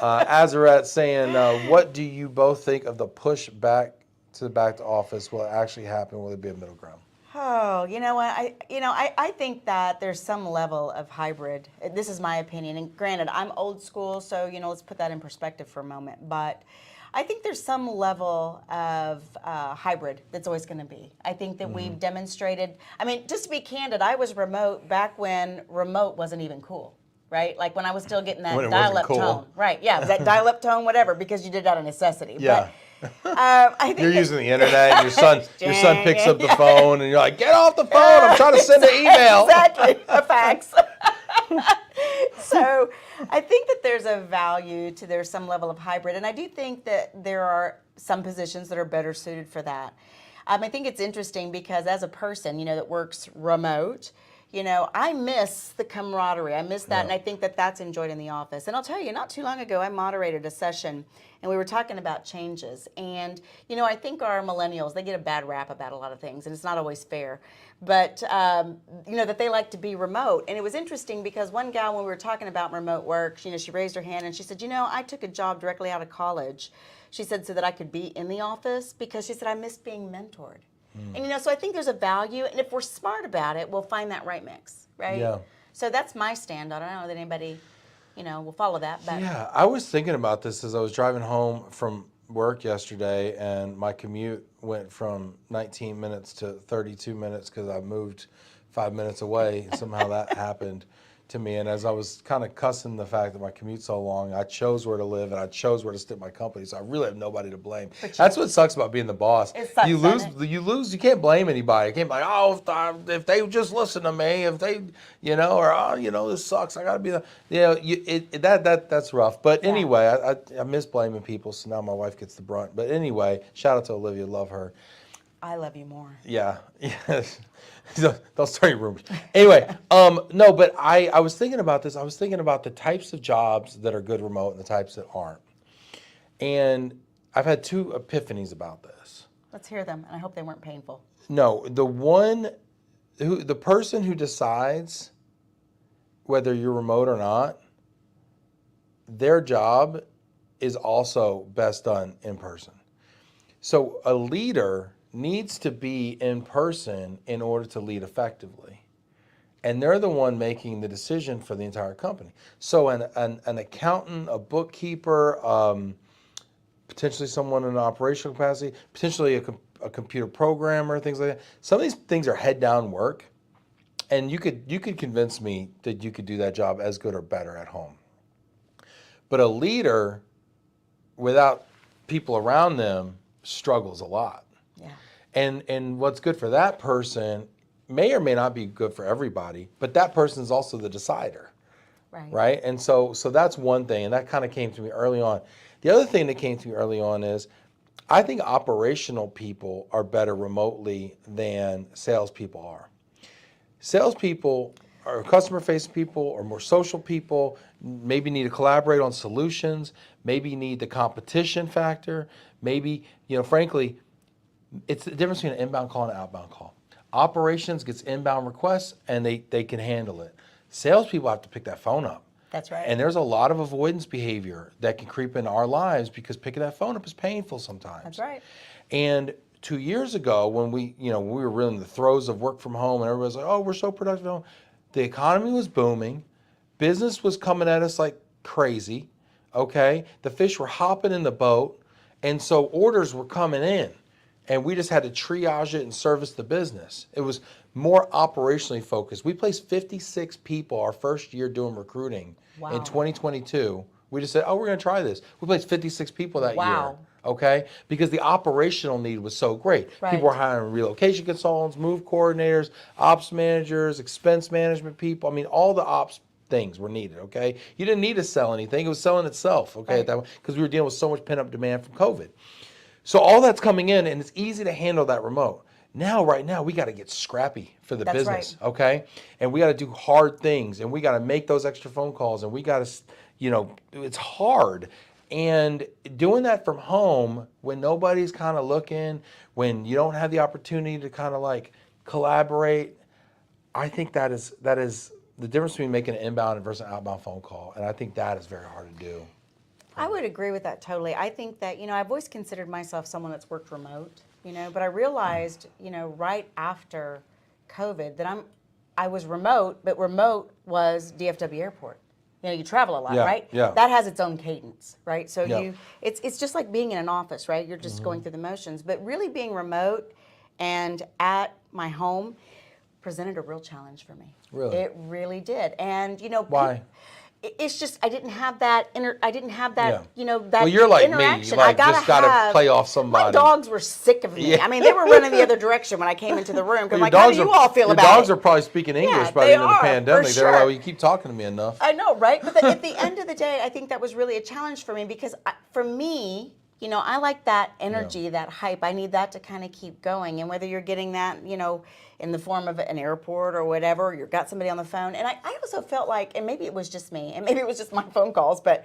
Azarette saying, what do you both think of the push back to office? Will it actually happen? Will it be a middle ground? Oh, you know what? I think that there's some level of hybrid. This is my opinion. And granted, I'm old school, so, let's put that in perspective for a moment. But I think there's some level of hybrid that's always going to be. I think that we've demonstrated, just to be candid, I was remote back when remote wasn't even cool. Right? Like when I was still getting that When it wasn't dial-up cool. tone. Right, yeah, that dial-up tone, whatever, because you did that out of necessity. Yeah. But, I think You're using the internet. Your son picks up the phone, and you're like, "Get off the phone! I'm trying to send an email." Exactly, a fax. So I think that there's a value to there's some level of hybrid, and I do think that there are some positions that are better suited for that. I think it's interesting because as a person, that works remote, I miss the camaraderie. I miss that, and I think that that's enjoyed in the office. And I'll tell you, not too long ago, I moderated a session, and we were talking about changes. And, I think our millennials, they get a bad rap about a lot of things, and it's not always fair. But, that they like to be remote. And it was interesting because one gal, when we were talking about remote work, she raised her hand, and she said, I took a job directly out of college. She said, so that I could be in the office, because she said, I missed being mentored. And, so I think there's a value, and if we're smart about it, we'll find that right mix, right? Yeah. So that's my stand on it. I don't know that anybody, will follow that. But Yeah, I was thinking about this as I was driving home from work yesterday, and my commute went from 19 minutes to 32 minutes because I moved 5 minutes away. Somehow that happened to me. And as I was kind of cussing the fact that my commute's so long, I chose where to live and I chose where to stick my company. So I really have nobody to blame. That's what sucks about being the boss. It sucks, You lose. doesn't it? You lose. You can't blame anybody. You can't be like, oh, if they just listen to me, if they, or oh, this sucks. I got to be the, that's rough. But anyway, I miss blaming people. So now my wife gets the brunt. But anyway, shout out to Olivia. Love her. I love you more. Yeah. They'll start your rumors. Anyway, no, but I was thinking about this. I was thinking about the types of jobs that are good remote and the types that aren't. And I've had two epiphanies about this. Let's hear them, and I hope they weren't painful. No, the person who decides whether you're remote or not, their job is also best done in person. So a leader needs to be in person in order to lead effectively. And they're the one making the decision for the entire company. So an accountant, a bookkeeper, potentially someone in an operational capacity, potentially a computer programmer, things like that. Some of these things are head down work. And you could convince me that you could do that job as good or better at home. But a leader without people around them struggles a lot. Yeah. And what's good for that person may or may not be good for everybody, but that person is also the decider. Right? And so that's one thing, and that kind of came to me early on. The other thing that came to me early on is I think operational people are better remotely than salespeople are. Salespeople or customer-facing people or more social people maybe need to collaborate on solutions, maybe need the competition factor, maybe, frankly, it's the difference between an inbound call and an outbound call. Operations gets inbound requests and they can handle it. Salespeople have to pick that phone up. That's right. And there's a lot of avoidance behavior that can creep into our lives because picking that phone up is painful sometimes. That's right. And 2 years ago, when we were really in the throes of work from home and everybody's like, oh, we're so productive at home, the economy was booming. Business was coming at us like crazy, okay? The fish were hopping in the boat, and so orders were coming in. And we just had to triage it and service the business. It was more operationally focused. We placed 56 people our first year doing recruiting in 2022. We just said, oh, we're going to try this. We placed 56 people that year. Okay? Because the operational need was so great. Right. People were hiring relocation consultants, move coordinators, ops managers, expense management people. All the ops things were needed, okay? You didn't need to sell anything. It was selling itself, okay, at that point, because we were dealing with so much pent-up demand from COVID. So all that's coming in, and it's easy to handle that remote. Right now, we got to get scrappy for the business, okay? And we got to do hard things, and we got to make those extra phone calls, and we got to, it's hard. And doing that from home when nobody's kind of looking, when you don't have the opportunity to kind of like collaborate, I think that is the difference between making an inbound versus an outbound phone call, and I think that is very hard to do. I would agree with that totally. I think that, I've always considered myself someone that's worked remote, but I realized, right after COVID that I was remote, but remote was DFW Airport. You travel a lot, Yeah, right? yeah. That has its own cadence, right? So Yeah. it's just like being in an office, right? You're just going through the motions. But really being remote and at my home presented a real challenge for me. Really? It really did. And Why? it's just I didn't have that that Well, you're like me. interaction. Like, I just gotta play off somebody. My dogs were sick of me. Yeah. I mean, they were running the other direction when I came into the room. Well, I'm like, how do you all feel about it? Your dogs are probably speaking English by the they end of the are, pandemic. for They were like, sure. well, you keep talking to me enough. I know, right? But at the end of the day, I think that was really a challenge for me because for me, I like that energy, that hype. I need that to kind of keep going. And whether you're getting that, in the form of an airport or whatever, or you've got somebody on the phone. And I also felt like, and maybe it was just me, and maybe it was just my phone calls, but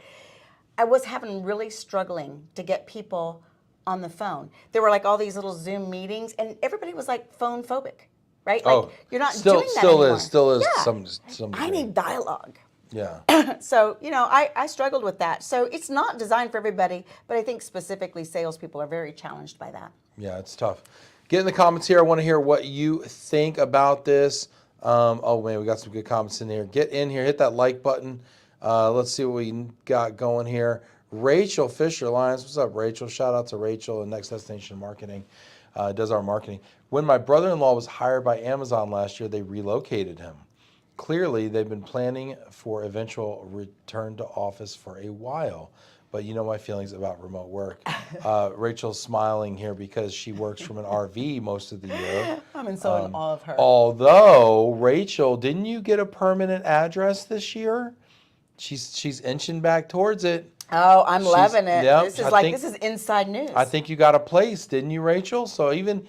I was really struggling to get people on the phone. There were like all these little Zoom meetings, and everybody was like phone phobic, right? Like you're not doing that anymore. Still is. Yeah. Some I need dialogue. Yeah. So, I struggled with that. So it's not designed for everybody, but I think specifically salespeople are very challenged by that. Yeah, it's tough. Get in the comments here. I want to hear what you think about this. Oh, man, we got some good comments in here. Get in here. Hit that like button. Let's see what we got going here. Rachel Fisher Alliance. What's up, Rachel? Shout out to Rachel and Next Destination Marketing. Does our marketing. When my brother-in-law was hired by Amazon last year, they relocated him. Clearly, they've been planning for eventual return to office for a while. But you know my feelings about remote work. Rachel's smiling here because she works from an RV most of the year. I'm in so in awe of her. Although, Rachel, didn't you get a permanent address this year? She's inching back towards it. Oh, I'm loving it. Yeah, this is inside news. I think you got a place, didn't you, Rachel? So even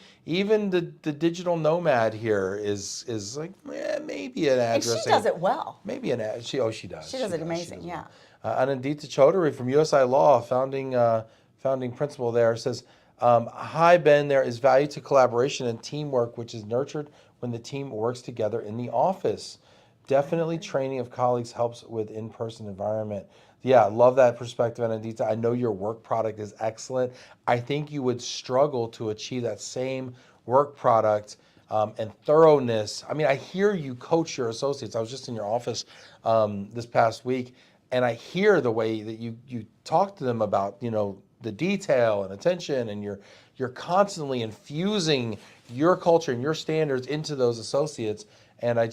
the digital nomad here is like maybe an address. And she does it well. Maybe an address. She does. She does it amazing. Yeah. Anandita Chaudhary from USI Law, founding principal there, says, "Hi Ben, there is value to collaboration and teamwork, which is nurtured when the team works together in the office. Definitely training of colleagues helps with in-person environment." Yeah, I love that perspective, Anandita. I know your work product is excellent. I think you would struggle to achieve that same work product and thoroughness. I mean, I hear you coach your associates. I was just in your office this past week, and I hear the way that you talk to them about, the detail and attention, and you're constantly infusing your culture and your standards into those associates. And I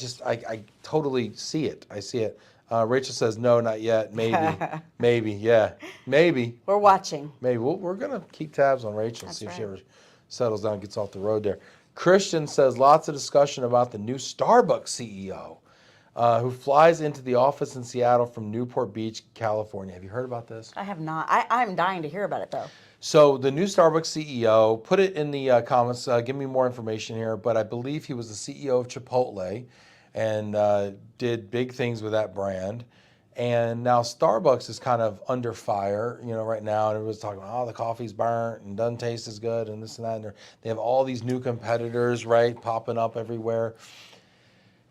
totally see it. I see it. Rachel says, no, not yet. Maybe, yeah. Maybe. We're watching. Maybe. We're going to keep tabs on Rachel, That's see if right. she ever settles down and gets off the road there. Christian says, lots of discussion about the new Starbucks CEO who flies into the office in Seattle from Newport Beach, California. Have you heard about this? I have not. I'm dying to hear about it, though. So the new Starbucks CEO, put it in the comments, give me more information here, but I believe he was the CEO of Chipotle and did big things with that brand. And now Starbucks is kind of under fire, right now. And everyone's talking about, the coffee's burnt and doesn't taste as good and this and that. And they have all these new competitors, right, popping up everywhere.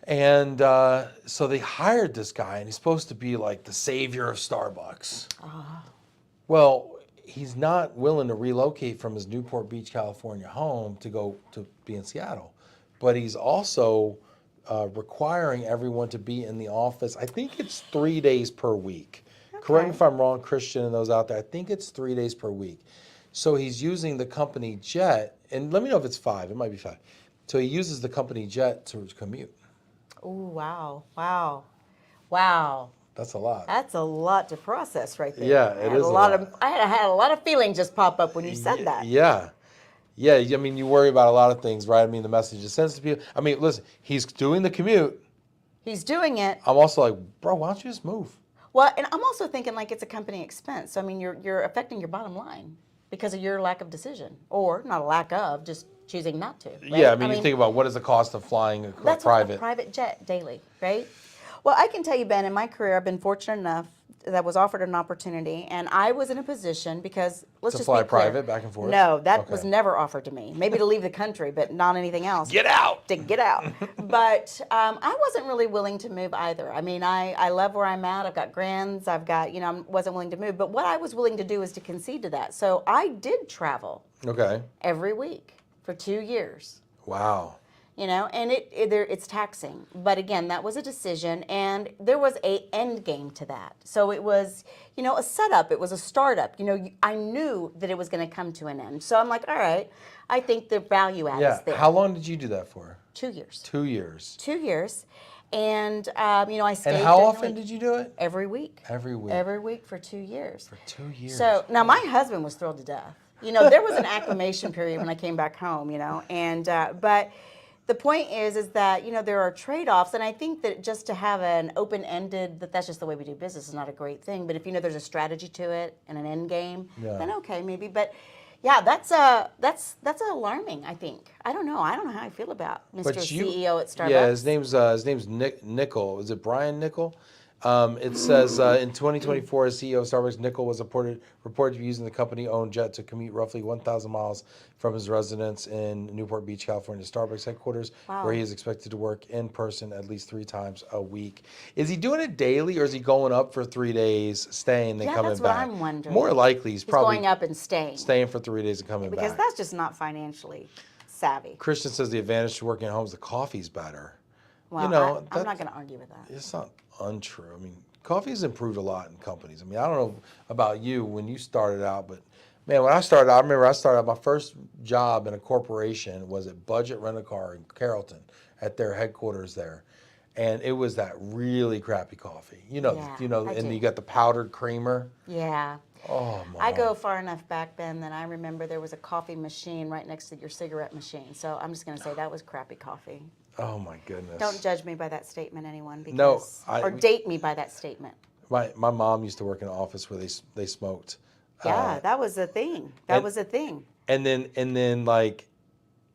And so they hired this guy, and he's supposed to be like the savior of Starbucks. Well, he's not willing to relocate from his Newport Beach, California home to go to be in Seattle. But he's also requiring everyone to be in the office. I think it's 3 days per week. Okay. Correct me if I'm wrong, Christian, and those out there. I think it's 3 days per week. So he's using the company jet, and let me know if it's 5. It might be 5. So he uses the company jet to commute. Oh, wow. That's a lot. That's a lot to process right there. Yeah, it is a lot. I had a lot of feelings just pop up when you said that. Yeah. Yeah, I mean, you worry about a lot of things, right? I mean, the message it sends to people. I mean, listen, he's doing the commute. He's doing it. I'm also like, bro, why don't you just move? Well, and I'm also thinking like it's a company expense. So, I mean, you're affecting your bottom line because of your lack of decision. Or not a lack of, just choosing not to. Right? Yeah, I mean, you think about what is the cost of flying a that's private. A private jet daily, right? Well, I can tell you, Ben, in my career, I've been fortunate enough that I was offered an opportunity, and I was in a position because let's To just fly be clear. private back and forth? No, that Okay. was never offered to me. Maybe to leave the country, but not anything else. Get out! To get out. But I wasn't really willing to move either. I mean, I love where I'm at. I've got grands. I've got, I wasn't willing to move. But what I was willing to do is to concede to that. So I did travel Okay. every week for 2 years. Wow. And it's taxing. But again, that was a decision, and there was a end game to that. So it was, a setup. It was a startup. I knew that it was going to come to an end. So I'm like, all right, I think the value add is there. How long did you do that for? 2 years. 2 years. 2 years. And, I stayed. And how often did you do it? Every week. Every week. Every week for 2 years. For 2 years. So now my husband was thrilled to death. There was an acclimation period when I came back home, and, but the point is that, there are trade-offs, and I think that just to have an open-ended, that's just the way we do business is not a great thing, but if there's a strategy to it and an end game, then okay, maybe, but yeah, that's alarming, I think. I don't know how I feel about Mr. CEO at Starbucks. Yeah, his name's Nickel. Is it Brian Nickel? It says in 2024, as CEO of Starbucks, Nickel was reported to be using the company-owned jet to commute roughly 1,000 miles from his residence in Newport Beach, California, to Starbucks headquarters, where he is expected to work in person at least 3 times a week. Is he doing it daily, or is he going up for 3 days, staying, then coming back? Yeah, that's what I'm wondering. More likely, he's probably going up and staying. Staying for 3 days and coming back. Because that's just not financially savvy. Christian says the advantage to working at home is the coffee's better. Well, I'm not going to argue with that. It's not untrue. I mean, coffee has improved a lot in companies. I mean, I don't know about you when you started out, but man, when I started out, I remember I started out, my first job in a corporation was at Budget Rent-A-Car in Carrollton at their headquarters there. And it was that really crappy coffee. And you got the powdered creamer. Yeah. Oh, my. I go far enough back, Ben, that I remember there was a coffee machine right next to your cigarette machine. So I'm just going to say that was crappy coffee. Oh, my goodness. Don't judge me by that statement, anyone, because or date me by that statement. My mom used to work in an office where they smoked. Yeah, that was a thing. That was a thing. And then like,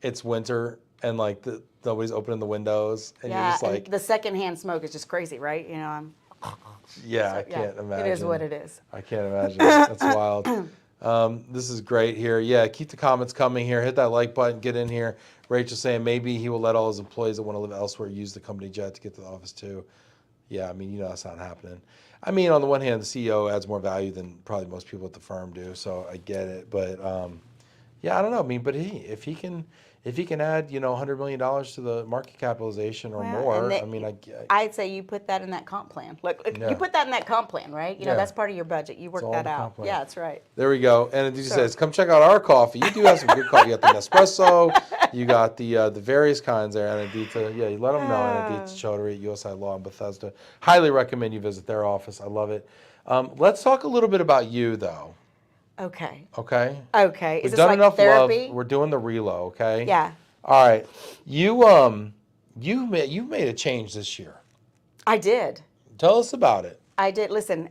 it's winter and like nobody's opening the windows and you're just like, and the secondhand smoke is just crazy, right? I can't imagine. It is what it is. I can't imagine. That's wild. This is great here. Yeah, keep the comments coming here. Hit that like button. Get in here. Rachel's saying maybe he will let all his employees that want to live elsewhere use the company jet to get to the office too. Yeah, I mean, that's not happening. I mean, on the one hand, the CEO adds more value than probably most people at the firm do, so I get it. But I don't know. I mean, but if he can add, $100 million to the market capitalization or more, I'd say you put that in that comp plan. Look, you put that in that comp plan, right? That's part of your budget. You work that out. Yeah, that's right. There we go. And Aditi says, come check out our coffee. You do have some good coffee. You got the Nespresso. You got the various kinds there. And Aditi, you let them know. And Aditi Chaudhary at USI Law in Bethesda. Highly recommend you visit their office. I love it. Let's talk a little bit about you, though. Okay. Okay. Okay. We've done enough therapy? Love. We're doing the Relo, okay? Yeah. All right. You made a change this year. I did. Tell us about it. I did. Listen,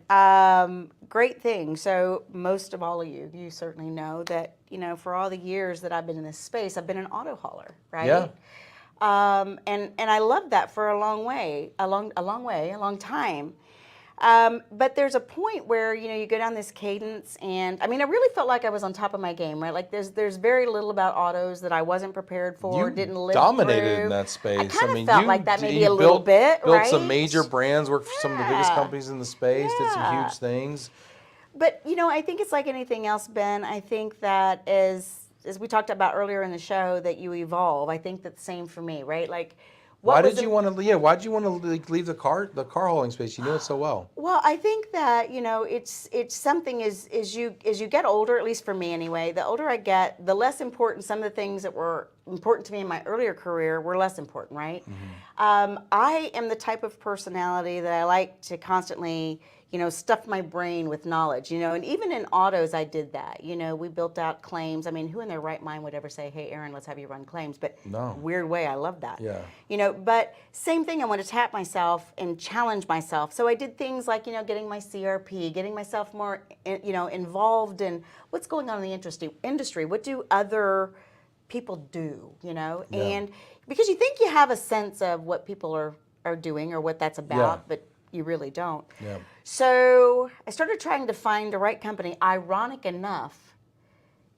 great thing. So most of all of you certainly know that, for all the years that I've been in this space, I've been an auto hauler, right? Yeah. And I loved that for a long time. But there's a point where, you go down this cadence, and I mean, I really felt like I was on top of my game, right? Like there's very little about autos that I wasn't prepared for, didn't live dominated through. in that space. I kind of felt like that maybe a little bit, built right? some major brands, worked for some of the biggest companies in the space, did some huge things. But, I think it's like anything else, Ben. I think that as we talked about earlier in the show, that you evolve. I think that's the same for me, right? Like, why did you want to leave the car hauling space? You knew it so well. Well, I think that it's something as you get older, at least for me anyway. The older I get, the less important some of the things that were important to me in my earlier career were less important, right? Mm-hmm. I am the type of personality that I like to constantly stuff my brain with knowledge, and even in autos, I did that. We built out claims. I mean, who in their right mind would ever say, hey, Erin, let's have you run claims? But no. Weird way, I love that. Yeah. But same thing, I want to tap myself and challenge myself. So I did things like, getting my CRP, getting myself more, involved in what's going on in the industry. What do other people do, Yeah. And because you think you have a sense of what people are are doing or what that's about, but you really don't. Yeah. So I started trying to find the right company. Ironic enough,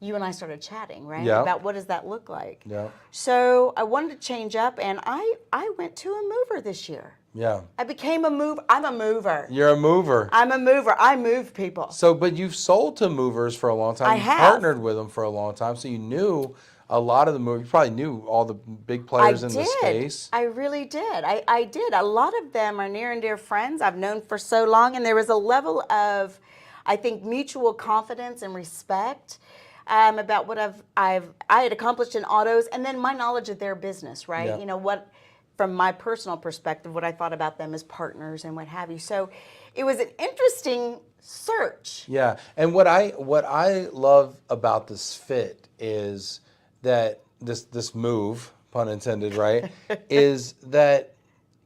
you and I started chatting, right? Yeah. About what does that look like. Yeah. So I wanted to change up, and I went to a mover this year. Yeah. I became a mover. I'm a mover. You're a mover. I'm a mover. I move people. So, but you've sold to movers for a long time. I You've have. partnered with them for a long time, so you knew a lot of the movers. You probably knew all the big players in the space. I really did. I did. A lot of them are near and dear friends I've known for so long, and there was a level of, I think, mutual confidence and respect about what I had accomplished in autos, and then my knowledge of their business, right? Yeah. You know what, from my personal perspective, what I thought about them as partners and what have you. So it was an interesting search. Yeah, and what I love about this fit is that this move, pun intended, right, is that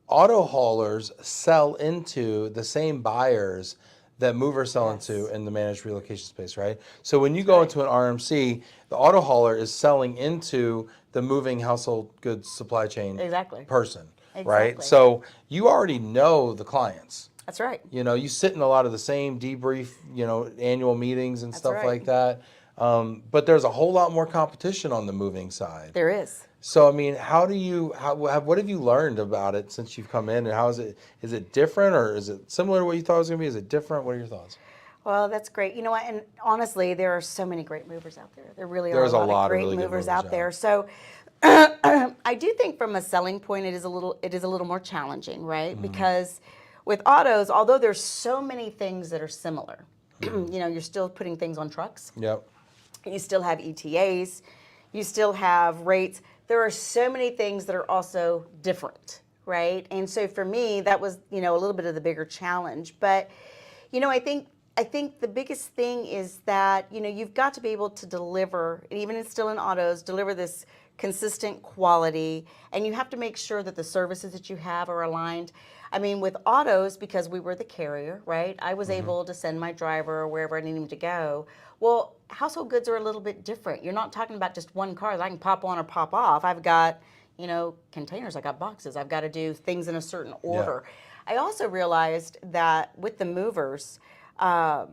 auto haulers sell into the same buyers that movers sell into in the managed relocation space, right? So when you go into an RMC, the auto hauler is selling into the moving household goods supply chain person, right? So you already know the clients. That's right. You know, you sit in a lot of the same debrief, annual meetings and stuff like that. But there's a whole lot more competition on the moving side. There is. So, I mean, what have you learned about it since you've come in, and how is it different, or is it similar to what you thought it was going to be? Is it different? What are your thoughts? Well, that's great. You know what? And honestly, there are so many great movers out there. There really There's are a lot of great really movers out there. Yeah. So I do think from a selling point, it is a little more challenging, right? Because with autos, although there's so many things that are similar, you're still putting things on trucks. Yep. You still have ETAs. You still have rates. There are so many things that are also different, right? And so for me, that was, a little bit of the bigger challenge. But, I think the biggest thing is that, you've got to be able to deliver, and even it's still in autos, deliver this consistent quality, and you have to make sure that the services that you have are aligned. I mean, with autos, because we were the carrier, right? I was able to send my driver wherever I need him to go. Well, household goods are a little bit different. You're not talking about just one car that I can pop on or pop off. I've got, containers, I've got boxes. I've got to do things in a certain order. Yeah. I also realized that with the movers, that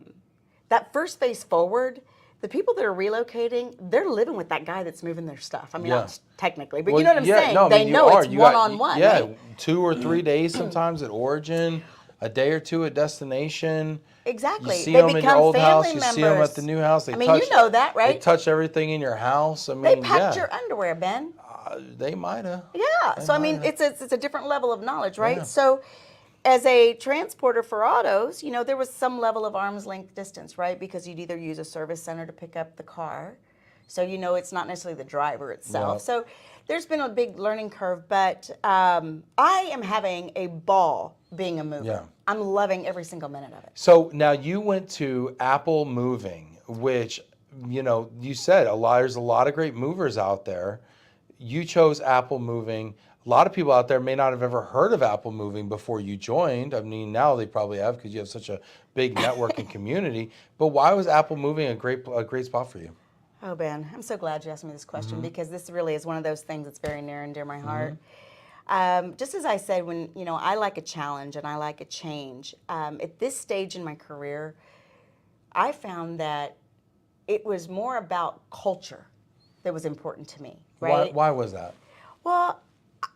first face forward, the people that are relocating, they're living with that guy that's moving their stuff. I mean, not technically, but you know what I'm saying? No, they know it's one-on-one. Yeah, right? 2 or 3 days sometimes at origin, a day or two at destination. Exactly. You see they them in your old house, you see them at the new house. You know that, right? They touch everything in your house. I mean, they packed your underwear, Ben. They might have. Yeah. So, I mean, it's a different level of knowledge, right? Yeah. So, as a transporter for autos, there was some level of arm's length distance, right? Because you'd either use a service center to pick up the car. So, it's not necessarily the driver itself. Yeah. So, there's been a big learning curve, but I am having a ball being a mover. Yeah. I'm loving every single minute of it. So, now you went to Apple Moving, which, you said there's a lot of great movers out there. You chose Apple Moving. A lot of people out there may not have ever heard of Apple Moving before you joined. I mean, now they probably have because you have such a big network and community. But why was Apple Moving a great spot for you? Oh, Ben, I'm so glad you asked me this question because this really is one of those things that's very near and dear my heart. Just as I said, when, I like a challenge and I like a change. At this stage in my career, I found that it was more about culture that was important to me, right? Why was that? Well,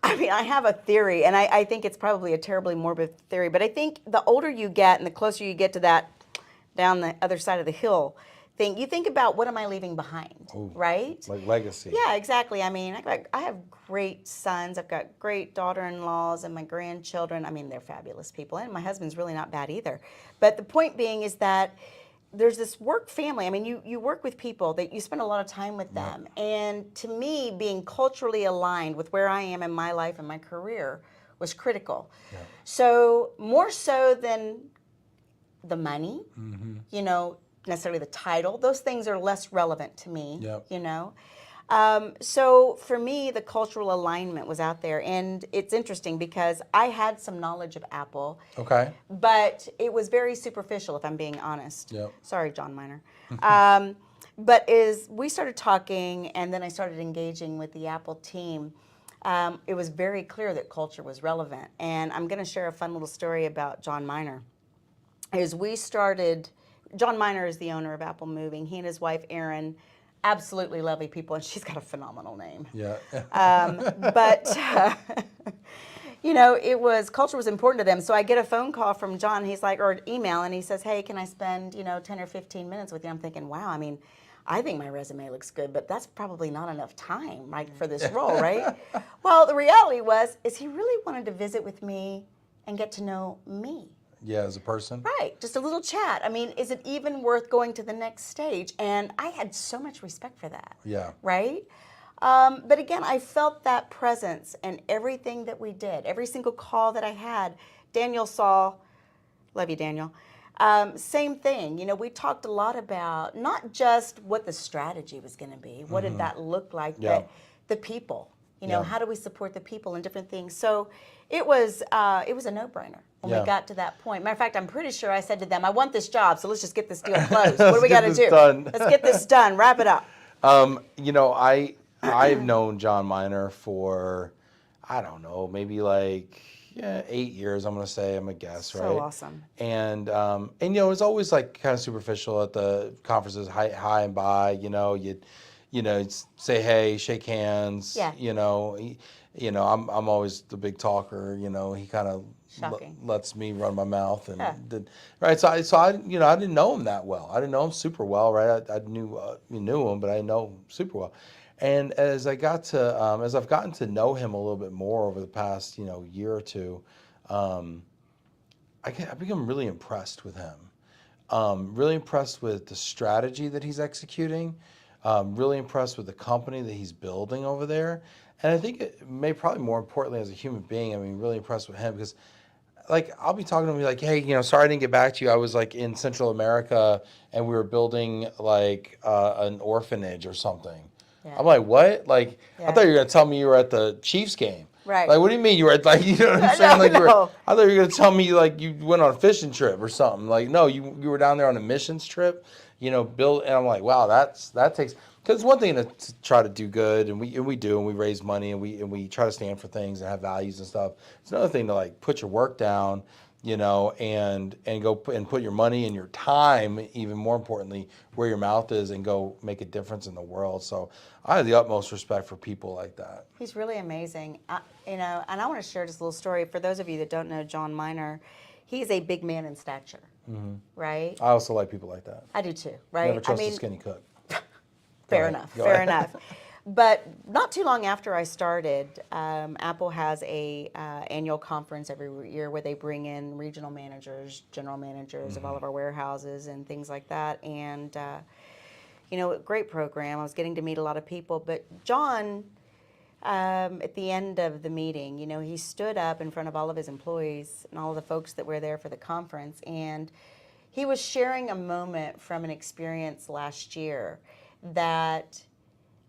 I mean, I have a theory, and I think it's probably a terribly morbid theory, but I think the older you get and the closer you get to that down the other side of the hill thing, you think about what am I leaving behind, right? Like legacy. Yeah, exactly. I mean, I have great sons. I've got great daughter-in-laws and my grandchildren. I mean, they're fabulous people, and my husband's really not bad either. But the point being is that there's this work family. I mean, you work with people that you spend a lot of time with them. And to me, being culturally aligned with where I am in my life and my career was critical. Yeah. So more so than the money, necessarily the title, those things are less relevant to me, So for me, the cultural alignment was out there. And it's interesting because I had some knowledge of Apple. Okay. But it was very superficial, if I'm being honest. Yep. Sorry, John Miner. But as we started talking and then I started engaging with the Apple team, it was very clear that culture was relevant. And I'm going to share a fun little story about John Miner. John Miner is the owner of Apple Moving. He and his wife, Erin, absolutely lovely people, and she's got a phenomenal name. Yeah. But culture was important to them. So I get a phone call from John. He's like, or an email, and he says, "Hey, can I spend 10 or 15 minutes with you?" I'm thinking, wow. I mean, I think my resume looks good, but that's probably not enough time, right, for this role, right? Well, the reality is he really wanted to visit with me and get to know me. Yeah, as a person. Right, just a little chat. I mean, is it even worth going to the next stage? And I had so much respect for that. Yeah. Right? But again, I felt that presence in everything that we did. Every single call that I had, Daniel saw, love you, Daniel. Same thing. We talked a lot about not just what the strategy was going to be, what did that look like, but the people. How do we support the people and different things? So it was a no-brainer when we got to that point. Matter of fact, I'm pretty sure I said to them, "I want this job, so let's just get this deal closed. What do we got to do? Let's get this done. Wrap it up." I've known John Miner for, I don't know, maybe like 8 years. I'm gonna say, I'm a guess, right? So awesome. And it's always like kind of superficial at the conferences, hi and bye. You'd say hey, shake hands. Yeah. I'm always the big talker. He kind of lets me run my mouth and right. So I didn't know him that well. I didn't know him super well, right? I knew him, but I didn't know him super well. And as I've gotten to know him a little bit more over the past year or two, I've become really impressed with him. Really impressed with the strategy that he's executing. Really impressed with the company that he's building over there. And I think probably more importantly as a human being, really impressed with him because, like, I'll be talking to him like, "Hey, sorry I didn't get back to you. I was like in Central America and we were building like an orphanage or something." Yeah. I'm like, "What?" Like, I thought you were gonna tell me you were at the Chiefs game. Right. Like, what do you mean you were at, like, you know what I'm saying? No. I thought you were gonna tell me like you went on a fishing trip or something. Like, no, you were down there on a missions trip. And I'm like, wow, that takes. Because it's one thing to try to do good, and we do, and we raise money, and we try to stand for things and have values and stuff. It's another thing to like put your work down, and go and put your money and your time, even more importantly, where your mouth is, and go make a difference in the world. So I have the utmost respect for people like that. He's really amazing, and I want to share just a little story for those of you that don't know John Miner. He's a big man in stature, right? I also like people like that. I do too, right? Never trust a skinny cook. Fair enough. But not too long after I started, Apple has a annual conference every year where they bring in regional managers, general managers of all of our warehouses and things like that. And, great program. I was getting to meet a lot of people. But John, at the end of the meeting, he stood up in front of all of his employees and all of the folks that were there for the conference. And he was sharing a moment from an experience last year that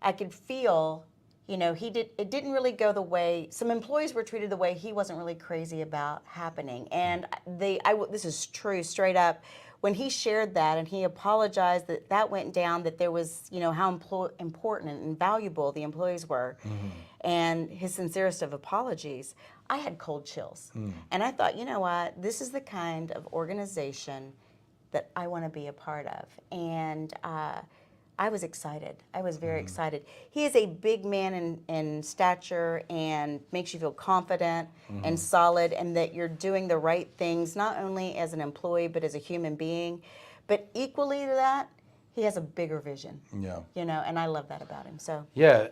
I could feel, it didn't really go the way, some employees were treated the way he wasn't really crazy about happening. And this is true, straight up, when he shared that and he apologized that went down, that there was, how important and valuable the employees were, and his sincerest of apologies, I had cold chills. And I thought, you know what, this is the kind of organization that I want to be a part of. And I was excited. I was very excited. He is a big man in stature and makes you feel confident and solid, and that you're doing the right things, not only as an employee, but as a human being. But equally to that, he has a bigger vision. Yeah. And I love that about him. So. Yeah.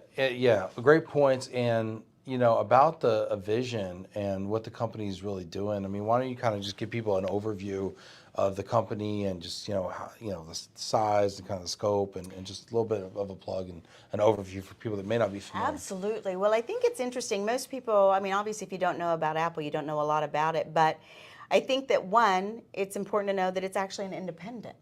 Great points. And, about a vision and what the company is really doing. Why don't you kind of just give people an overview of the company and just, the size and kind of the scope and just a little bit of a plug and an overview for people that may not be familiar. Absolutely. Well, I think it's interesting. Most people, obviously if you don't know about Apple, you don't know a lot about it, but I think that it's important to know that it's actually an independent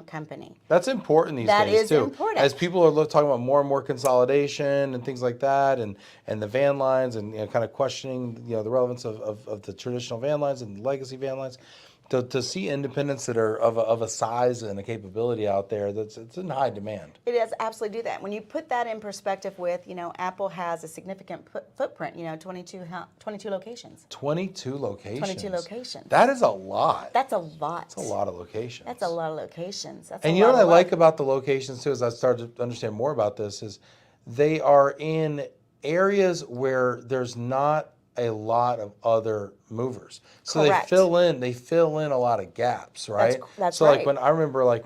company. That's important these days, too. That is important. As people are talking about more and more consolidation and things like that, and the van lines, and kind of questioning the relevance of the traditional van lines and legacy van lines. to see independents that are of a size and a capability out there it's in high demand. It does absolutely do that. When you put that in perspective with, Apple has a significant footprint, 22 locations. 22 locations. 22 locations. That is a lot. That's a lot. That's a lot of locations. That's a lot of locations. That's And you know what I like about the locations too, as I started to understand more about this, is they are in areas where there's not a lot of other movers. So Correct. they fill in a lot of gaps, right? That's so right. like when I remember like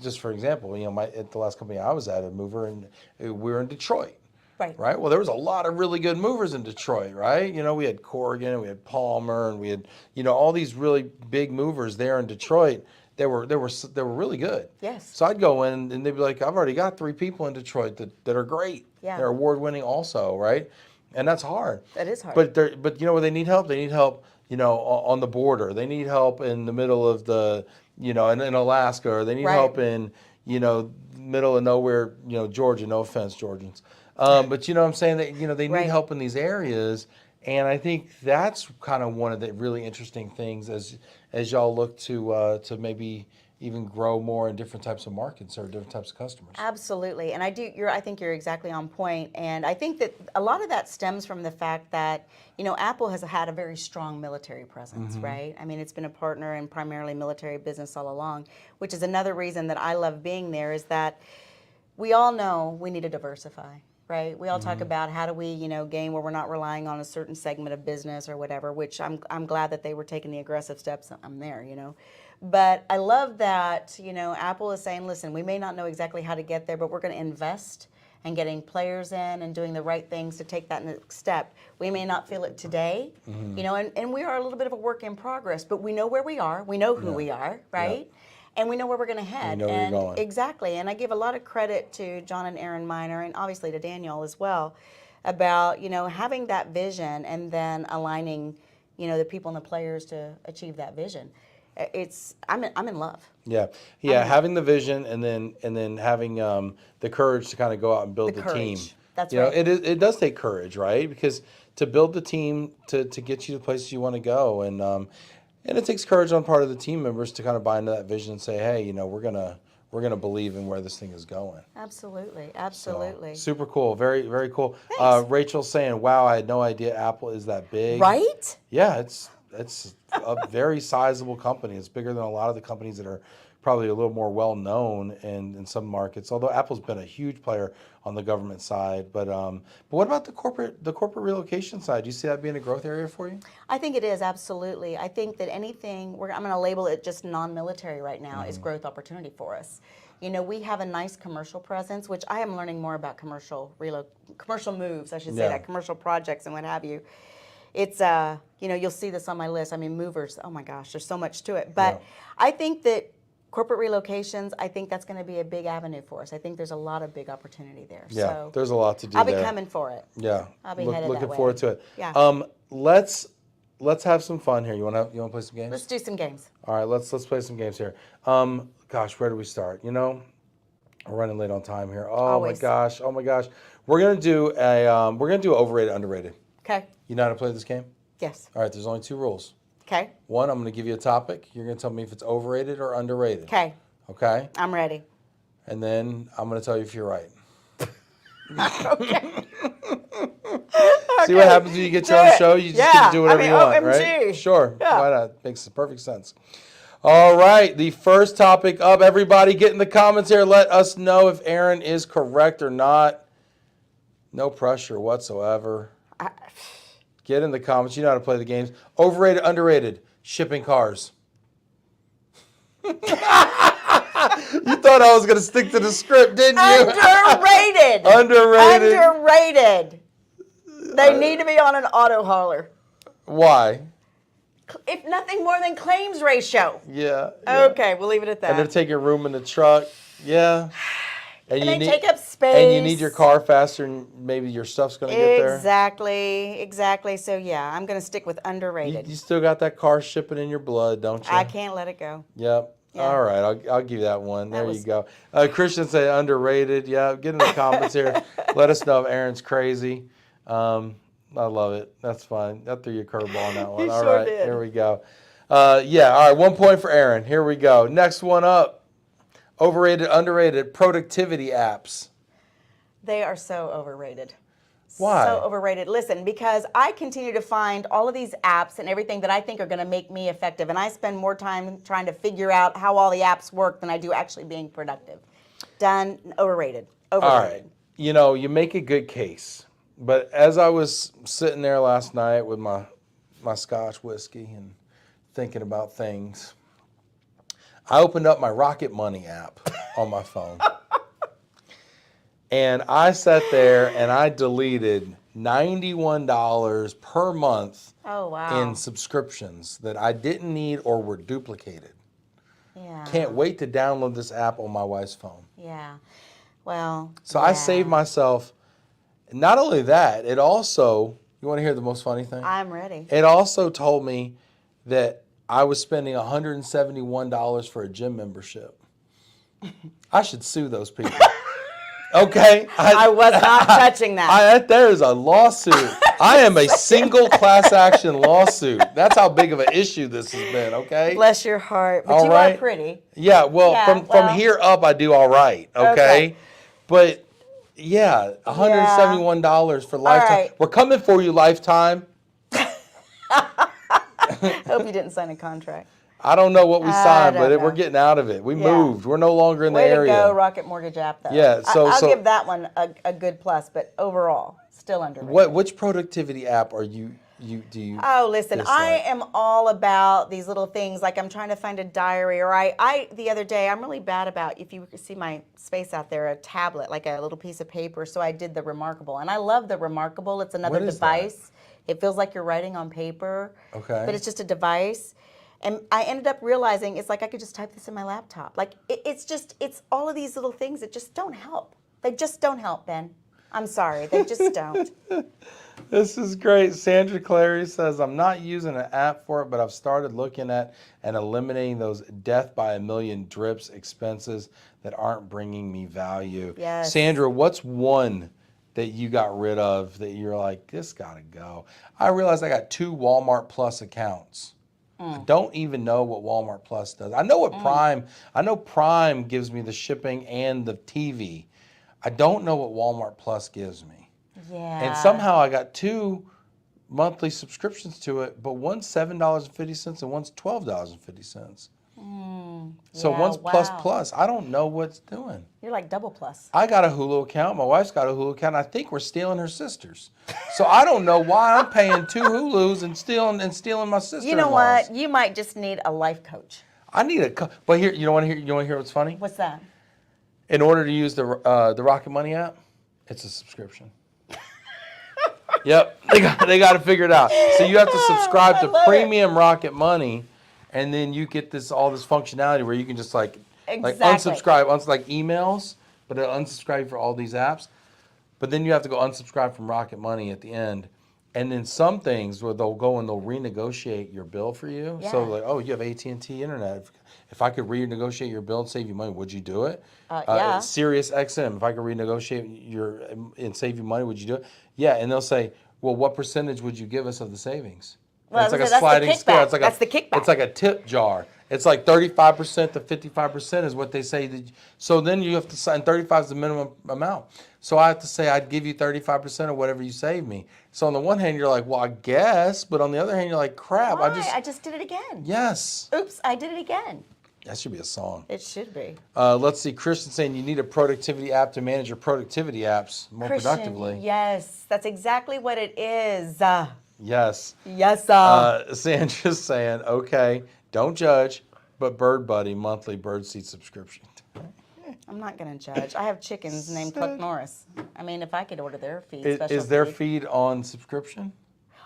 just for example, at the last company I was at, a mover, and we were in Detroit. Right. Right. Well, there was a lot of really good movers in Detroit, right? We had Corrigan, and we had Palmer, and we had all these really big movers there in Detroit. They were really good. Yes. So I'd go in and they'd be like, I've already got 3 people in Detroit that are great. Yeah. They're award winning also, right? And that's hard. That is hard. But you know where they need help? They need help, on the border. They need help in the middle of the, in Alaska, or they need help in, middle of nowhere, Georgia. No offense, Georgians. But you know what I'm saying? That, they need help in these areas. And I think that's kind of one of the really interesting things as y'all look to maybe even grow more in different types of markets or different types of customers. Absolutely. And I think you're exactly on point. And I think that a lot of that stems from the fact that, Apple has had a very strong military presence, right? I mean, it's been a partner in primarily military business all along, which is another reason that I love being there, is that we all know we need to diversify. Right. We all talk about how do we, gain where we're not relying on a certain segment of business or whatever, which I'm glad that they were taking the aggressive steps. I'm there, But I love that, Apple is saying, listen, we may not know exactly how to get there, but we're going to invest in getting players in and doing the right things to take that next step. We may not feel it today, and we are a little bit of a work in progress, but we know where we are. We know who we are, right? Yeah. And we know where we're going to head. You know where you're going. Exactly. And I give a lot of credit to John and Erin Miner, and obviously to Danielle as well, about, having that vision and then aligning, the people and the players to achieve that vision. I'm in love. Yeah. Having the vision and then having the courage to kind of go out and build the team. That's right. It does take courage, right? Because to build the team to get you to places you want to go, and it takes courage on part of the team members to kind of buy into that vision and say, hey, we're gonna believe in where this thing is going. Absolutely. So, super cool. Very, very cool. Rachel's saying, wow, I had no idea Apple is that big. Right? Yeah, it's a very sizable company. It's bigger than a lot of the companies that are probably a little more well known in some markets. Although Apple's been a huge player on the government side, but what about the corporate relocation side? Do you see that being a growth area for you? I think it is, absolutely. I think that anything I'm going to label it just non-military right now is growth opportunity for us. We have a nice commercial presence, which I am learning more about commercial moves, I should say that, commercial projects and what have you. It's you'll see this on my list. I mean, movers. Oh my gosh, there's so much to it. But I think that corporate relocations, I think that's going to be a big avenue for us. I think there's a lot of big opportunity there. Yeah, so there's a lot to do I'll there. be coming for it. Yeah, I'll be headed looking that way. forward to it. Yeah. Let's have some fun here. You want to play some games? Let's do some games. All right, let's play some games here. Gosh, where do we start? We're running late on time here. Oh Always. my gosh. We're gonna do overrated, underrated. Okay. You know how to play this game? Yes. All right, there's only 2 rules. Okay. One, I'm going to give you a topic. You're going to tell me if it's overrated or underrated. Okay. Okay? I'm ready. And then I'm going to tell you if you're right. Okay. See what happens when you get your own show? You just get to do whatever you want, OMG. right? Sure. Yeah. Why not? Makes perfect sense. All right, the first topic up. Everybody get in the comments here. Let us know if Erin is correct or not. No pressure whatsoever. Get in the comments. You know how to play the games. Overrated, underrated, shipping cars. You thought I was going to stick to the script, didn't you? Underrated. Underrated. They need to be on an auto hauler. Why? If nothing more than claims ratio. Yeah. Okay, we'll leave it at that. And they're taking room in the truck. Yeah. And they take up space. And you need your car faster, and maybe your stuff's going to get there. Exactly. So, yeah, I'm going to stick with underrated. You still got that car shipping in your blood, don't you? I can't let it go. Yep. Yeah. All right, I'll give you that one. There you go. Christian say underrated. Yeah, get in the comments here. Let us know if Erin's crazy. I love it. That's fine. I threw you a curveball on that one. You All sure right, did. here we go. Yeah, all right, 1 point for Erin. Here we go. Next one up. Overrated, underrated productivity apps. They are so overrated. Why? So overrated. Listen, because I continue to find all of these apps and everything that I think are going to make me effective, and I spend more time trying to figure out how all the apps work than I do actually being productive. Done. Overrated. Overrated. All right. You know, you make a good case. But as I was sitting there last night with my Scotch whiskey and thinking about things, I opened up my Rocket Money app on my phone. And I sat there and I deleted $91 per month Oh, wow. in subscriptions that I didn't need or were duplicated. Yeah. Can't wait to download this app on my wife's phone. Yeah. Well. So yeah. I saved myself. Not only that, it also, you want to hear the most funny thing? I'm ready. It also told me that I was spending $171 for a gym membership. I should sue those people. Okay? I was not touching that. There is a lawsuit. I am a single class action lawsuit. That's how big of an issue this has been, okay? Bless your heart. But All you right. are pretty. Yeah, well, Yeah, from here up, I do all right, okay? But, yeah, $171 for lifetime. right. We're coming for you, Lifetime. Hope you didn't sign a contract. I don't know what we signed, but don't we're know. getting out of it. We Yeah. moved. We're no longer in Way the area. to go, Rocket Mortgage app, though. Yeah, I'll give that one a good plus, but overall, still underrated. Which productivity app are you? Oh, listen, dislike? I am all about these little things. Like I'm trying to find a diary, or I the other day, I'm really bad about, if you see my space out there, a tablet, like a little piece of paper. So I did the Remarkable, and I love the Remarkable. It's another What is device. It feels like you're writing on paper. Okay. But it's just a device. And I ended up realizing it's like I could just type this in my laptop. Like it's all of these little things that just don't help. They just don't help, Ben. I'm sorry, they just don't. This is great. Sandra Clary says, I'm not using an app for it, but I've started looking at and eliminating those death by a million drips expenses that aren't bringing me value. Yes. Sandra, what's one that you got rid of that you're like, this got to go? I realized I got 2 Walmart Plus accounts. I don't even know what Walmart Plus does. I know what Prime gives me the shipping and the TV. I don't know what Walmart Plus gives me. Yeah. And somehow I got 2 monthly subscriptions to it, but one's $7.50 and one's $12.50. So yeah, one's wow. plus. I don't know what's doing. You're like double plus. I got a Hulu account. My wife's got a Hulu account. And I think we're stealing her sister's. So I don't know why I'm paying 2 Hulus and stealing my sister. You know what? You might just need a life coach. I need but here, you want to hear what's funny? What's that? In order to use the Rocket Money app, it's a subscription. Yep, they got to figure it out. So you have to subscribe to premium Rocket Money, and then you get all this functionality where you can just like unsubscribe, like emails, but it'll unsubscribe for all these apps. But then you have to go unsubscribe from Rocket Money at the end. And then some things where they'll go and they'll renegotiate your bill for you. Yeah. So like, oh, you have AT&T internet. If I could renegotiate your bill and save you money, would you do it? Yeah. Sirius XM, if I could renegotiate and save you money, would you do it? Yeah, and they'll say, well, what percentage would you give us of the savings? Well, it's like a sliding scale. That's the kickback. It's like a tip jar. It's like 35% to 55% is what they say. So then you have to sign, 35 is the minimum amount. So I have to say I'd give you 35% of whatever you save me. So on the one hand, you're like, well, I guess. But on the other hand, you're like, crap. Why? I just did it again. Yes. Oops, I did it again. That should be a song. It should be. Let's see. Christian saying you need a productivity app to manage your productivity apps more productively. Yes, that's exactly what it is. Yes. Yes. Sandra's saying, okay, don't judge, but Bird Buddy monthly birdseed subscription. I'm not going to judge. I have chickens named Puck Norris. I mean, if I could order their feed, is their feed on subscription?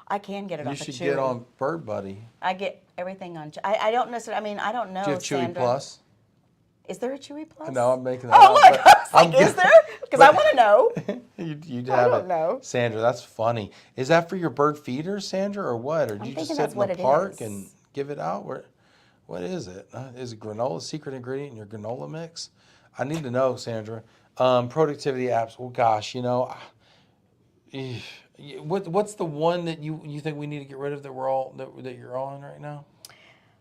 I can get it on. You should get on Bird Buddy. I get everything on. I don't necessarily. I mean, I don't know. Do you have Chewy Plus? Is there a Chewy Plus? No, I'm making that up. Oh, look. I was like, is there? Because I want to know. You'd I have don't it. know. Sandra, that's funny. Is that for your bird feeders, Sandra, or what? Or do you just sit in the park and give it out? What is it? Is it granola, secret ingredient in your granola mix? I need to know, Sandra. Productivity apps. Well, gosh, what's the one that you think we need to get rid of that you're on right now?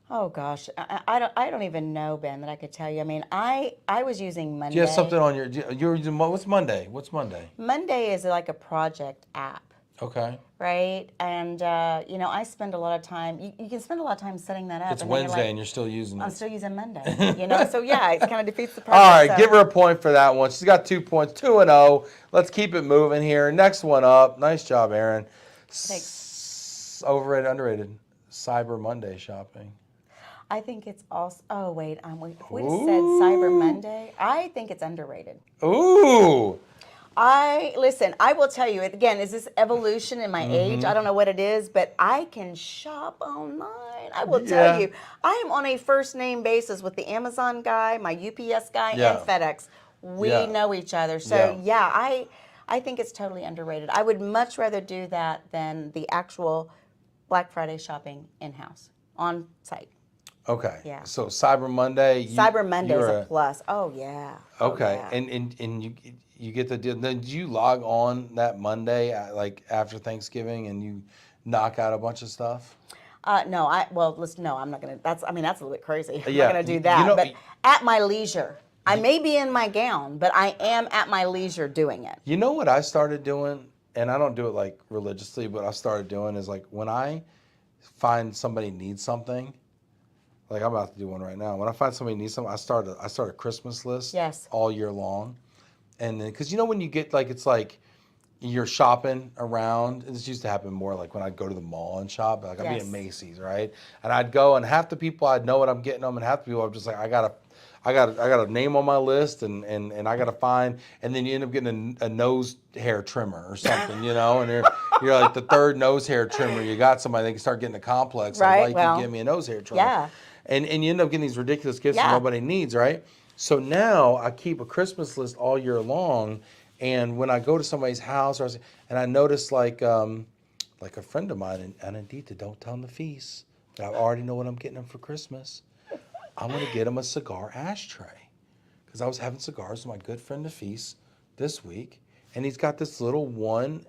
Oh gosh, I don't even know, Ben, that I could tell you. I mean, I was using Do you have something Monday. on you're using, what's Monday? What's Monday? Monday is like a project app, Okay. right? And I spend a lot of time. You can spend a lot of time setting that up, It's and then you're Wednesday like, and you're still using I'm it. still using Monday. So yeah, it kind of defeats the All purpose. right, give So her a point for that one. She's got 2 points, 2-0. Let's keep it moving here. Next one up. Nice job, Erin. thanks. Overrated, underrated. Cyber Monday shopping. I think it's also. Oh wait, if we just said Cyber Ooh. Monday, I think it's underrated. Ooh. Listen, I will tell you, again, is this evolution in my age? I don't know what it is, but I can shop online. I will tell Yeah. you, I am on a first name basis with the Amazon guy, my UPS guy, Yeah. and FedEx. We Yeah. know each other. So Yeah. yeah, I think it's totally underrated. I would much rather do that than the actual Black Friday shopping in-house, on site. Okay. Yeah. So Cyber Monday, Cyber Monday is you're a plus. Oh yeah. Oh okay, yeah. and you get the deal. Then do you log on that Monday, like after Thanksgiving, and you knock out a bunch of stuff? No, listen, no, I'm not gonna. I mean, that's a little bit crazy. I'm not Yeah, gonna do you that. know, But at my leisure, I may be in my gown, but I am at my leisure doing it. you know what I started doing, and I don't do it like religiously, but I started doing is like when I find somebody needs something, like I'm about to do one right now. When I find somebody needs something, I start a Christmas list Yes. all year long, and then because when you get like it's like you're shopping around. This used to happen more like when I'd go to the mall and shop. Like I'd be at Yes. Macy's, right? And I'd go, and half the people I'd know what I'm getting them, and half the people I'm just like, I got a name on my list, and I gotta find. And then you end up getting a nose hair trimmer or something, and you're like the third nose hair trimmer. You got somebody, they can start getting a complex. Like, why Right. you keep Well. giving me a nose hair trimmer? Yeah. And you end up getting these ridiculous gifts that Yeah. nobody needs, right? So now I keep a Christmas list all year long, and when I go to somebody's house and I notice like a friend of mine, and Anita, don't tell them the feast, but I already know what I'm getting them for Christmas. I'm gonna get them a cigar ashtray because I was having cigars with my good friend Nafis this week, and he's got this little one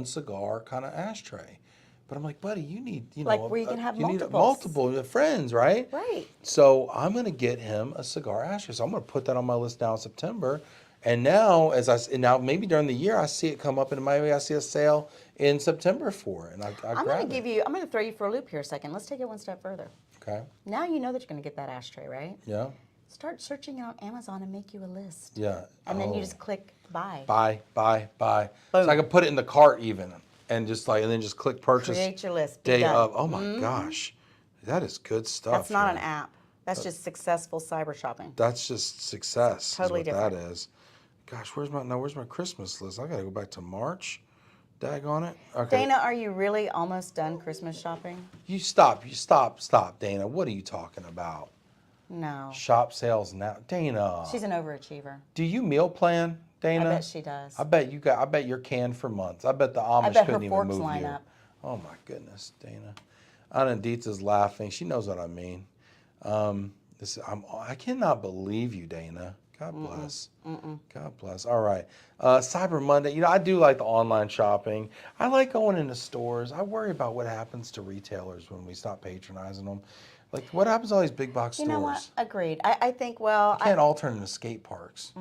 cigar kind of ashtray. But I'm like, buddy, you need, Like where you can have you need multiples. multiple friends, right? Right. So I'm gonna get him a cigar ashtray. So I'm gonna put that on my list now in September. And now, now maybe during the year I see it come up, and maybe I see a sale in September for it, and I I'm grab gonna it. I'm gonna throw you for a loop here a second. Let's take it one step further. Okay. Now you know that you're gonna get that ashtray, right? Yeah. Start searching on Amazon and make you a list. Yeah. And then you just click buy. Buy. Boom. So I can put it in the cart even, and then just click purchase. Create your list. Be Day done. of. Oh my gosh, that is good stuff. That's not here. an app. That's just successful cyber shopping. That's just success. Totally is what different. that is. Gosh, where's my Christmas list? I gotta go back to March. Dag on it. Okay. Dana, are you really almost done Christmas shopping? You stop, Dana. What are you talking about? No. Shop sales now, Dana. She's an overachiever. Do you meal plan, Dana? I bet she does. I bet you're canned for months. I bet the Amish bet her couldn't even forks move line you. up. Oh my goodness, Dana. Anandita's laughing. She knows what I mean. I cannot believe you, Dana. God bless. God bless. All right. Cyber Monday. I do like the online shopping. I like going into stores. I worry about what happens to retailers when we stop patronizing them. Like, what happens to all these big box You stores? know what? Agreed. I think, well, Can't all turn into skate parks,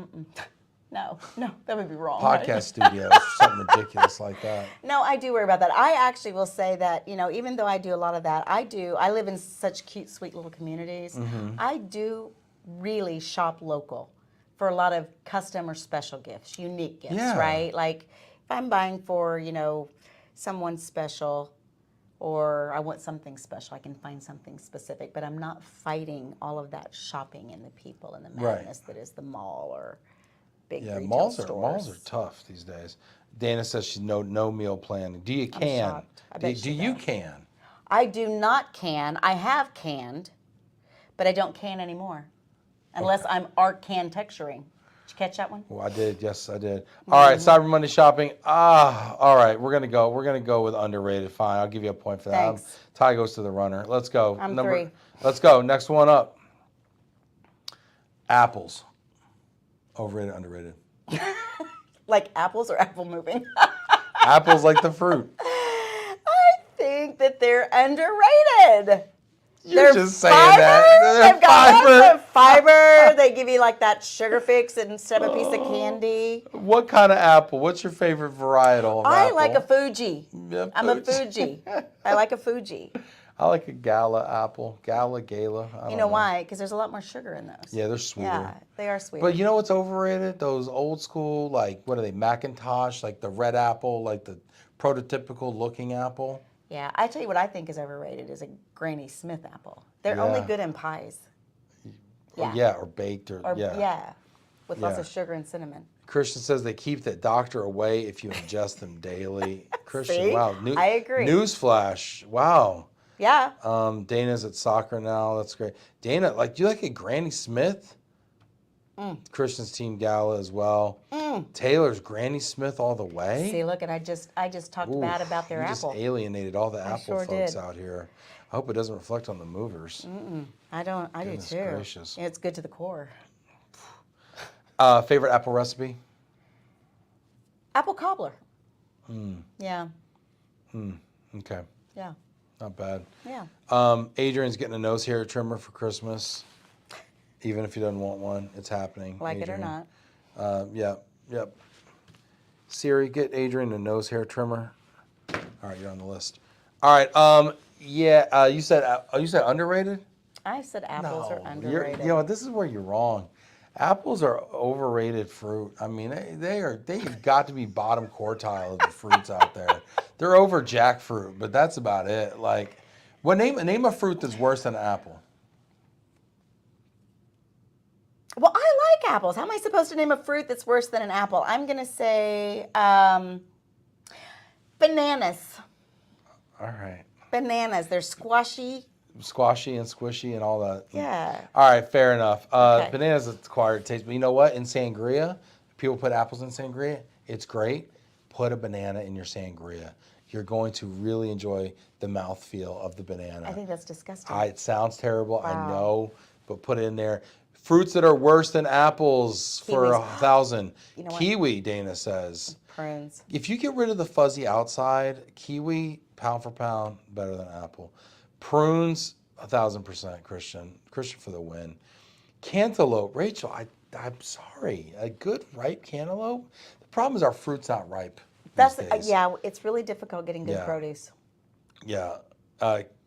no, that would be wrong. podcast studios, something ridiculous like that. No, I do worry about that. I actually will say that, even though I do a lot of that, I live in such cute, sweet little communities. I do really shop local for a lot of custom or special gifts, unique gifts, Yeah. right? Like if I'm buying for, someone special or I want something special, I can find something specific, but I'm not fighting all of that shopping and the people and the madness that is the mall or big retail malls stores. are tough these days. Dana says she's no meal planning. Do you I'm can? shocked. I bet Do she you does. can? I do not can. I have canned, but I don't can anymore. Unless I'm art can texturing. Did you catch that one? Well, I did. Yes, I did. All right, Cyber Monday shopping. All right. We're gonna go with underrated. Fine. I'll give you a point for that. Thanks. Tie goes to the runner. Let's go. I'm 3. Let's go. Next one up. Apples. Overrated, underrated. Like apples or apple moving? Apples like the fruit. I think that they're underrated. You're just saying fiber. that. They've got lots of fiber. They give you like that sugar fix instead of a piece of candy. What kind of apple? What's your favorite varietal of I apple? like a Fuji. Yeah, I'm a Fuji. I like a Fuji. I like a Gala apple. Gala. I don't You know why? Because there's a lot more sugar in those. Yeah, they're sweeter. Yeah, they are sweeter. But you know what's overrated? Those old school, like, what are they, Macintosh, like the red apple, like the prototypical looking apple. Yeah, I tell you what I think is overrated is a Granny Smith apple. They're only good in pies. Yeah, or baked or yeah. With lots of sugar and cinnamon. Christian says they keep the doctor away if you ingest them daily. Christian, See? wow. I agree. Newsflash, wow. Yeah. Dana's at soccer now. That's great. Dana, like, do you like a Granny Smith? Christian's team Gala as well. Taylor's Granny Smith all the way. See, look, and I just talked bad about their apple. You just alienated all the apple sure folks did. out here. I hope it doesn't reflect on the movers. I don't. I Goodness do too. gracious. It's good to the core. Favorite apple recipe? Apple cobbler. Yeah. Okay, Yeah. not bad. Yeah. Adrian's getting a nose hair trimmer for Christmas. Even if he doesn't want one, it's happening. Like Adrian. it or not. Yep. Siri, get Adrian a nose hair trimmer. All right, you're on the list. All right. You said underrated? I said apples are No, underrated. you know, this is where you're wrong. Apples are overrated fruit. I mean, they've got to be bottom quartile of the fruits out there. They're over jackfruit, but that's about it. Like, name a fruit that's worse than an apple? Well, I like apples. How am I supposed to name a fruit that's worse than an apple? I'm going to say bananas. All right. Bananas. They're squashy. Squashy and squishy and all that. Yeah. All right, fair enough. Okay. Bananas acquired taste, but you know what? In sangria, people put apples in sangria. It's great. Put a banana in your sangria. You're going to really enjoy the mouthfeel of the banana. I think that's disgusting. It sounds terrible, Wow. I know, but put it in there. Fruits that are worse than apples for Kiwis. 1,000. You know what? Kiwi, Dana says. Prunes. If you get rid of the fuzzy outside, kiwi, pound for pound, better than apple. Prunes, 1,000%, Christian. Christian for the win. Cantaloupe, Rachel, I'm sorry. A good ripe cantaloupe? The problem is our fruit's not ripe these days. Yeah, it's really difficult getting good Yeah. produce. Yeah.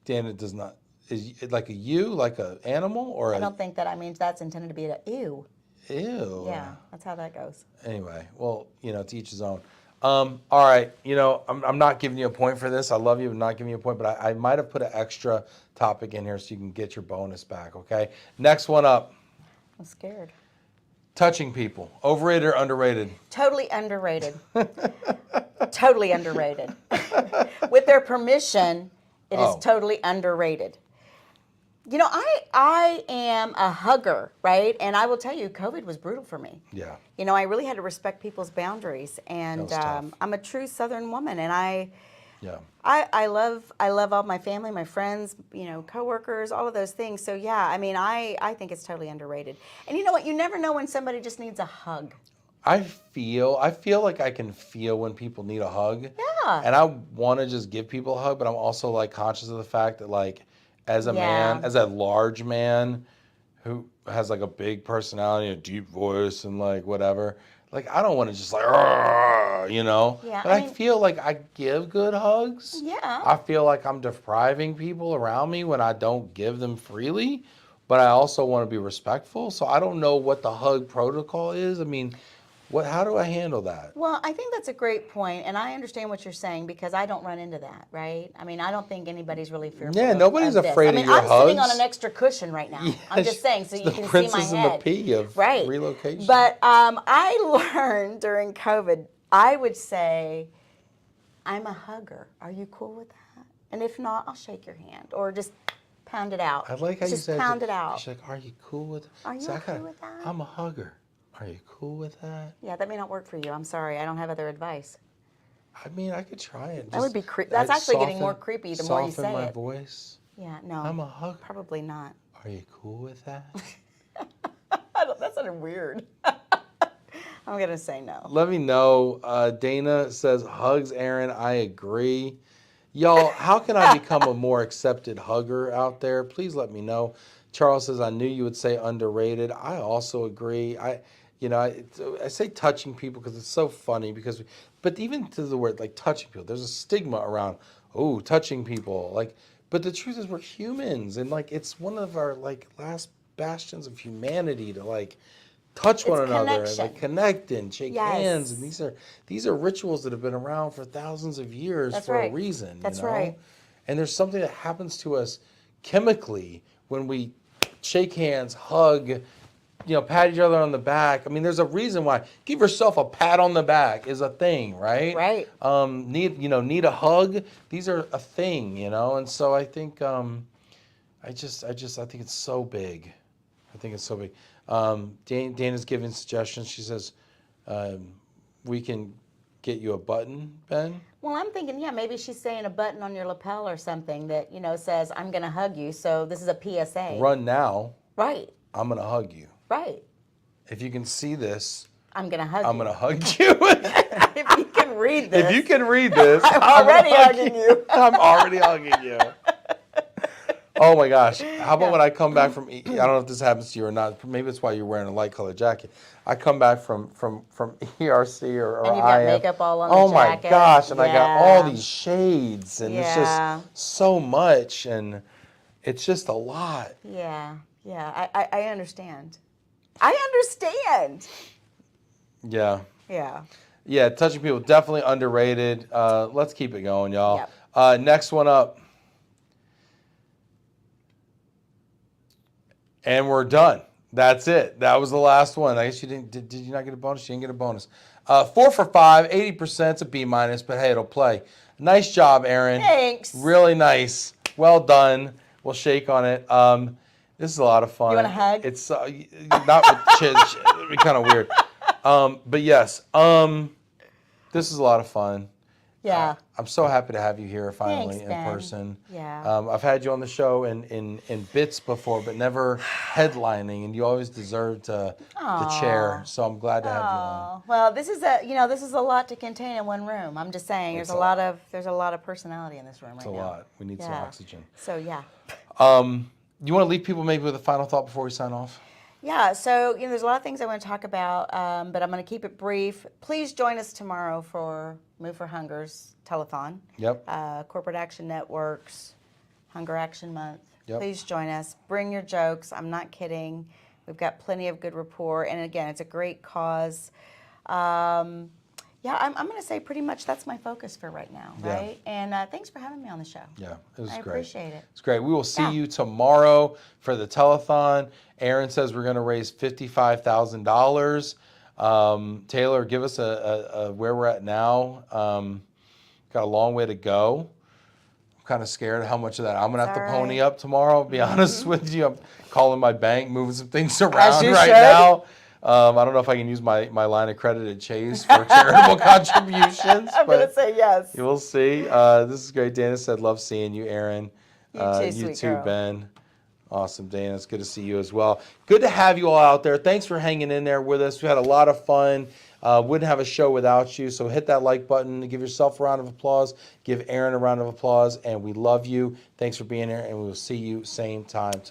Dana does not. Is it like like an animal? Or I don't think that means that's intended to be an ew. Ew. Yeah, that's how that goes. Anyway, well, to each his own. All right, I'm not giving you a point for this. I love you, I'm not giving you a point, but I might have put an extra topic in here so you can get your bonus back, okay? Next one up. I'm scared. Touching people. Overrated or underrated? Totally underrated. Totally underrated. With their permission, it is totally underrated. I am a hugger, right? And I will tell you, COVID was brutal for me. Yeah. I really had to respect people's boundaries, and That was tough. I'm a true Southern woman, and I Yeah. I love all my family, my friends, coworkers, all of those things. So yeah, I mean, I think it's totally underrated. And you know what? You never know when somebody just needs a hug. I feel like I can feel when people need a hug. Yeah. And I want to just give people a hug, but I'm also like conscious of the fact that like as a man, as a large man who has like a big personality, a deep voice and like whatever, like I don't want to just like, Yeah, But I feel like I give good hugs. Yeah. I feel like I'm depriving people around me when I don't give them freely, but I also want to be respectful. So I don't know what the hug protocol is. I mean, how do I handle that? Well, I think that's a great point, and I understand what you're saying because I don't run into that, right? I mean, I don't think anybody's really fearful. Yeah, nobody's of this. afraid of your I'm sitting on hugs. an extra cushion right now. Yeah, I'm just saying, so you can see my princess and the head. pea of Right. relocation. But I learned during COVID, I would say, I'm a hugger. Are you cool with that? And if not, I'll shake your hand or just pound it out. I like how you just said pound it out. She's like, are you cool with Are you okay with that? I'm a hugger. Are you cool with that? Yeah, that may not work for you. I'm sorry. I don't have other advice. I mean, I could try it. That would be that's actually getting more creepy the more you say Soften my it. voice. Yeah, no. I'm a hugger. Probably not. Are you cool with that? That sounded weird. I'm going to say no. Let me know. Dana says, hugs, Erin. I agree. Y'all, how can I become a more accepted hugger out there? Please let me know. Charles says, I knew you would say underrated. I also agree. I say touching people because it's so funny but even to the word like touching people, there's a stigma around, oh, touching people. Like, but the truth is we're humans and like it's one of our like last bastions of humanity to like touch one It's another and like connection. connect and shake hands. And Yes. these are rituals that have been around for thousands of years That's for a right. reason, That's right. And there's something that happens to us chemically when we shake hands, hug, pat each other on the back. I mean, there's a reason why. Give yourself a pat on the back is a thing, right? Right. Need a hug. These are a thing, And so I think, I think it's so big. I think it's so big. Dana's giving suggestions. She says, we can get you a button, Ben. Well, I'm thinking, yeah, maybe she's saying a button on your lapel or something that, says, I'm going to hug you. So this is a PSA. Run now. Right. I'm going to hug you. Right. If you can see this, I'm going to hug I'm you. going to hug you. If you can read this. If you can read this, I'm already hugging you. I'm already hugging you. Oh my gosh. How about when I come back from, I don't know if this happens to you or not. Maybe it's why you're wearing a light colored jacket. I come back from ERC or And you've got IM. makeup all on Oh the my jacket. gosh. And I got all Yeah. these shades and it's Yeah. just so much and it's just a lot. Yeah. Yeah. I understand. I understand. Yeah. Yeah. Yeah, touching people, definitely underrated. Let's keep it going, y'all. Yep. Next one up. And we're done. That's it. That was the last one. I guess you didn't. Did you not get a bonus? You didn't get a bonus. 4 for 5, 80%. It's a B minus, but hey, it'll play. Nice job, Erin. Thanks. Really nice. Well done. We'll shake on it. This is a lot of fun. You want a hug? It's not with chids. It'd be kind of weird. But yes. This is a lot of fun. Yeah. I'm so happy to have you here finally Thanks, in Ben. person. Yeah. I've had you on the show in bits before, but never headlining, and you always deserved the chair. So I'm glad to have you on. Oh, well, this is a lot to contain in one room. I'm just saying, there's a lot of personality in this room right It's a now. lot. We need some Yeah. oxygen. So yeah. You want to leave people maybe with a final thought before we sign off? Yeah, so there's a lot of things I want to talk about, but I'm going to keep it brief. Please join us tomorrow for Move for Hunger's telethon. Yep. Corporate Action Network's Hunger Action Month. Yep. Please join us. Bring your jokes. I'm not kidding. We've got plenty of good rapport, and again, it's a great cause. Yeah, I'm going to say pretty much that's my focus for right now, Yeah. right? And thanks for having me on the show. Yeah, it was I great. appreciate it. It's great. We will see Yeah. you tomorrow for the telethon. Erin says we're going to raise $55,000. Taylor, give us a where we're at now. Got a long way to go. I'm kind of scared of how much of that I'm going to have to All pony right. up tomorrow. I'll be honest with you. I'm calling my bank, moving some things around you right should. now. I don't know if I can use my line of credit at Chase for charitable contributions. I'm going to say yes. You will see. This is great. Dana said, love seeing you, Erin. You too, You sweet too, girl. Ben. Awesome, Dana. It's good to see you as well. Good to have you all out there. Thanks for hanging in there with us. We had a lot of fun. Wouldn't have a show without you. So hit that like button. Give yourself a round of applause. Give Erin a round of applause. And we love you. Thanks for being here. And we will see you same time tomorrow.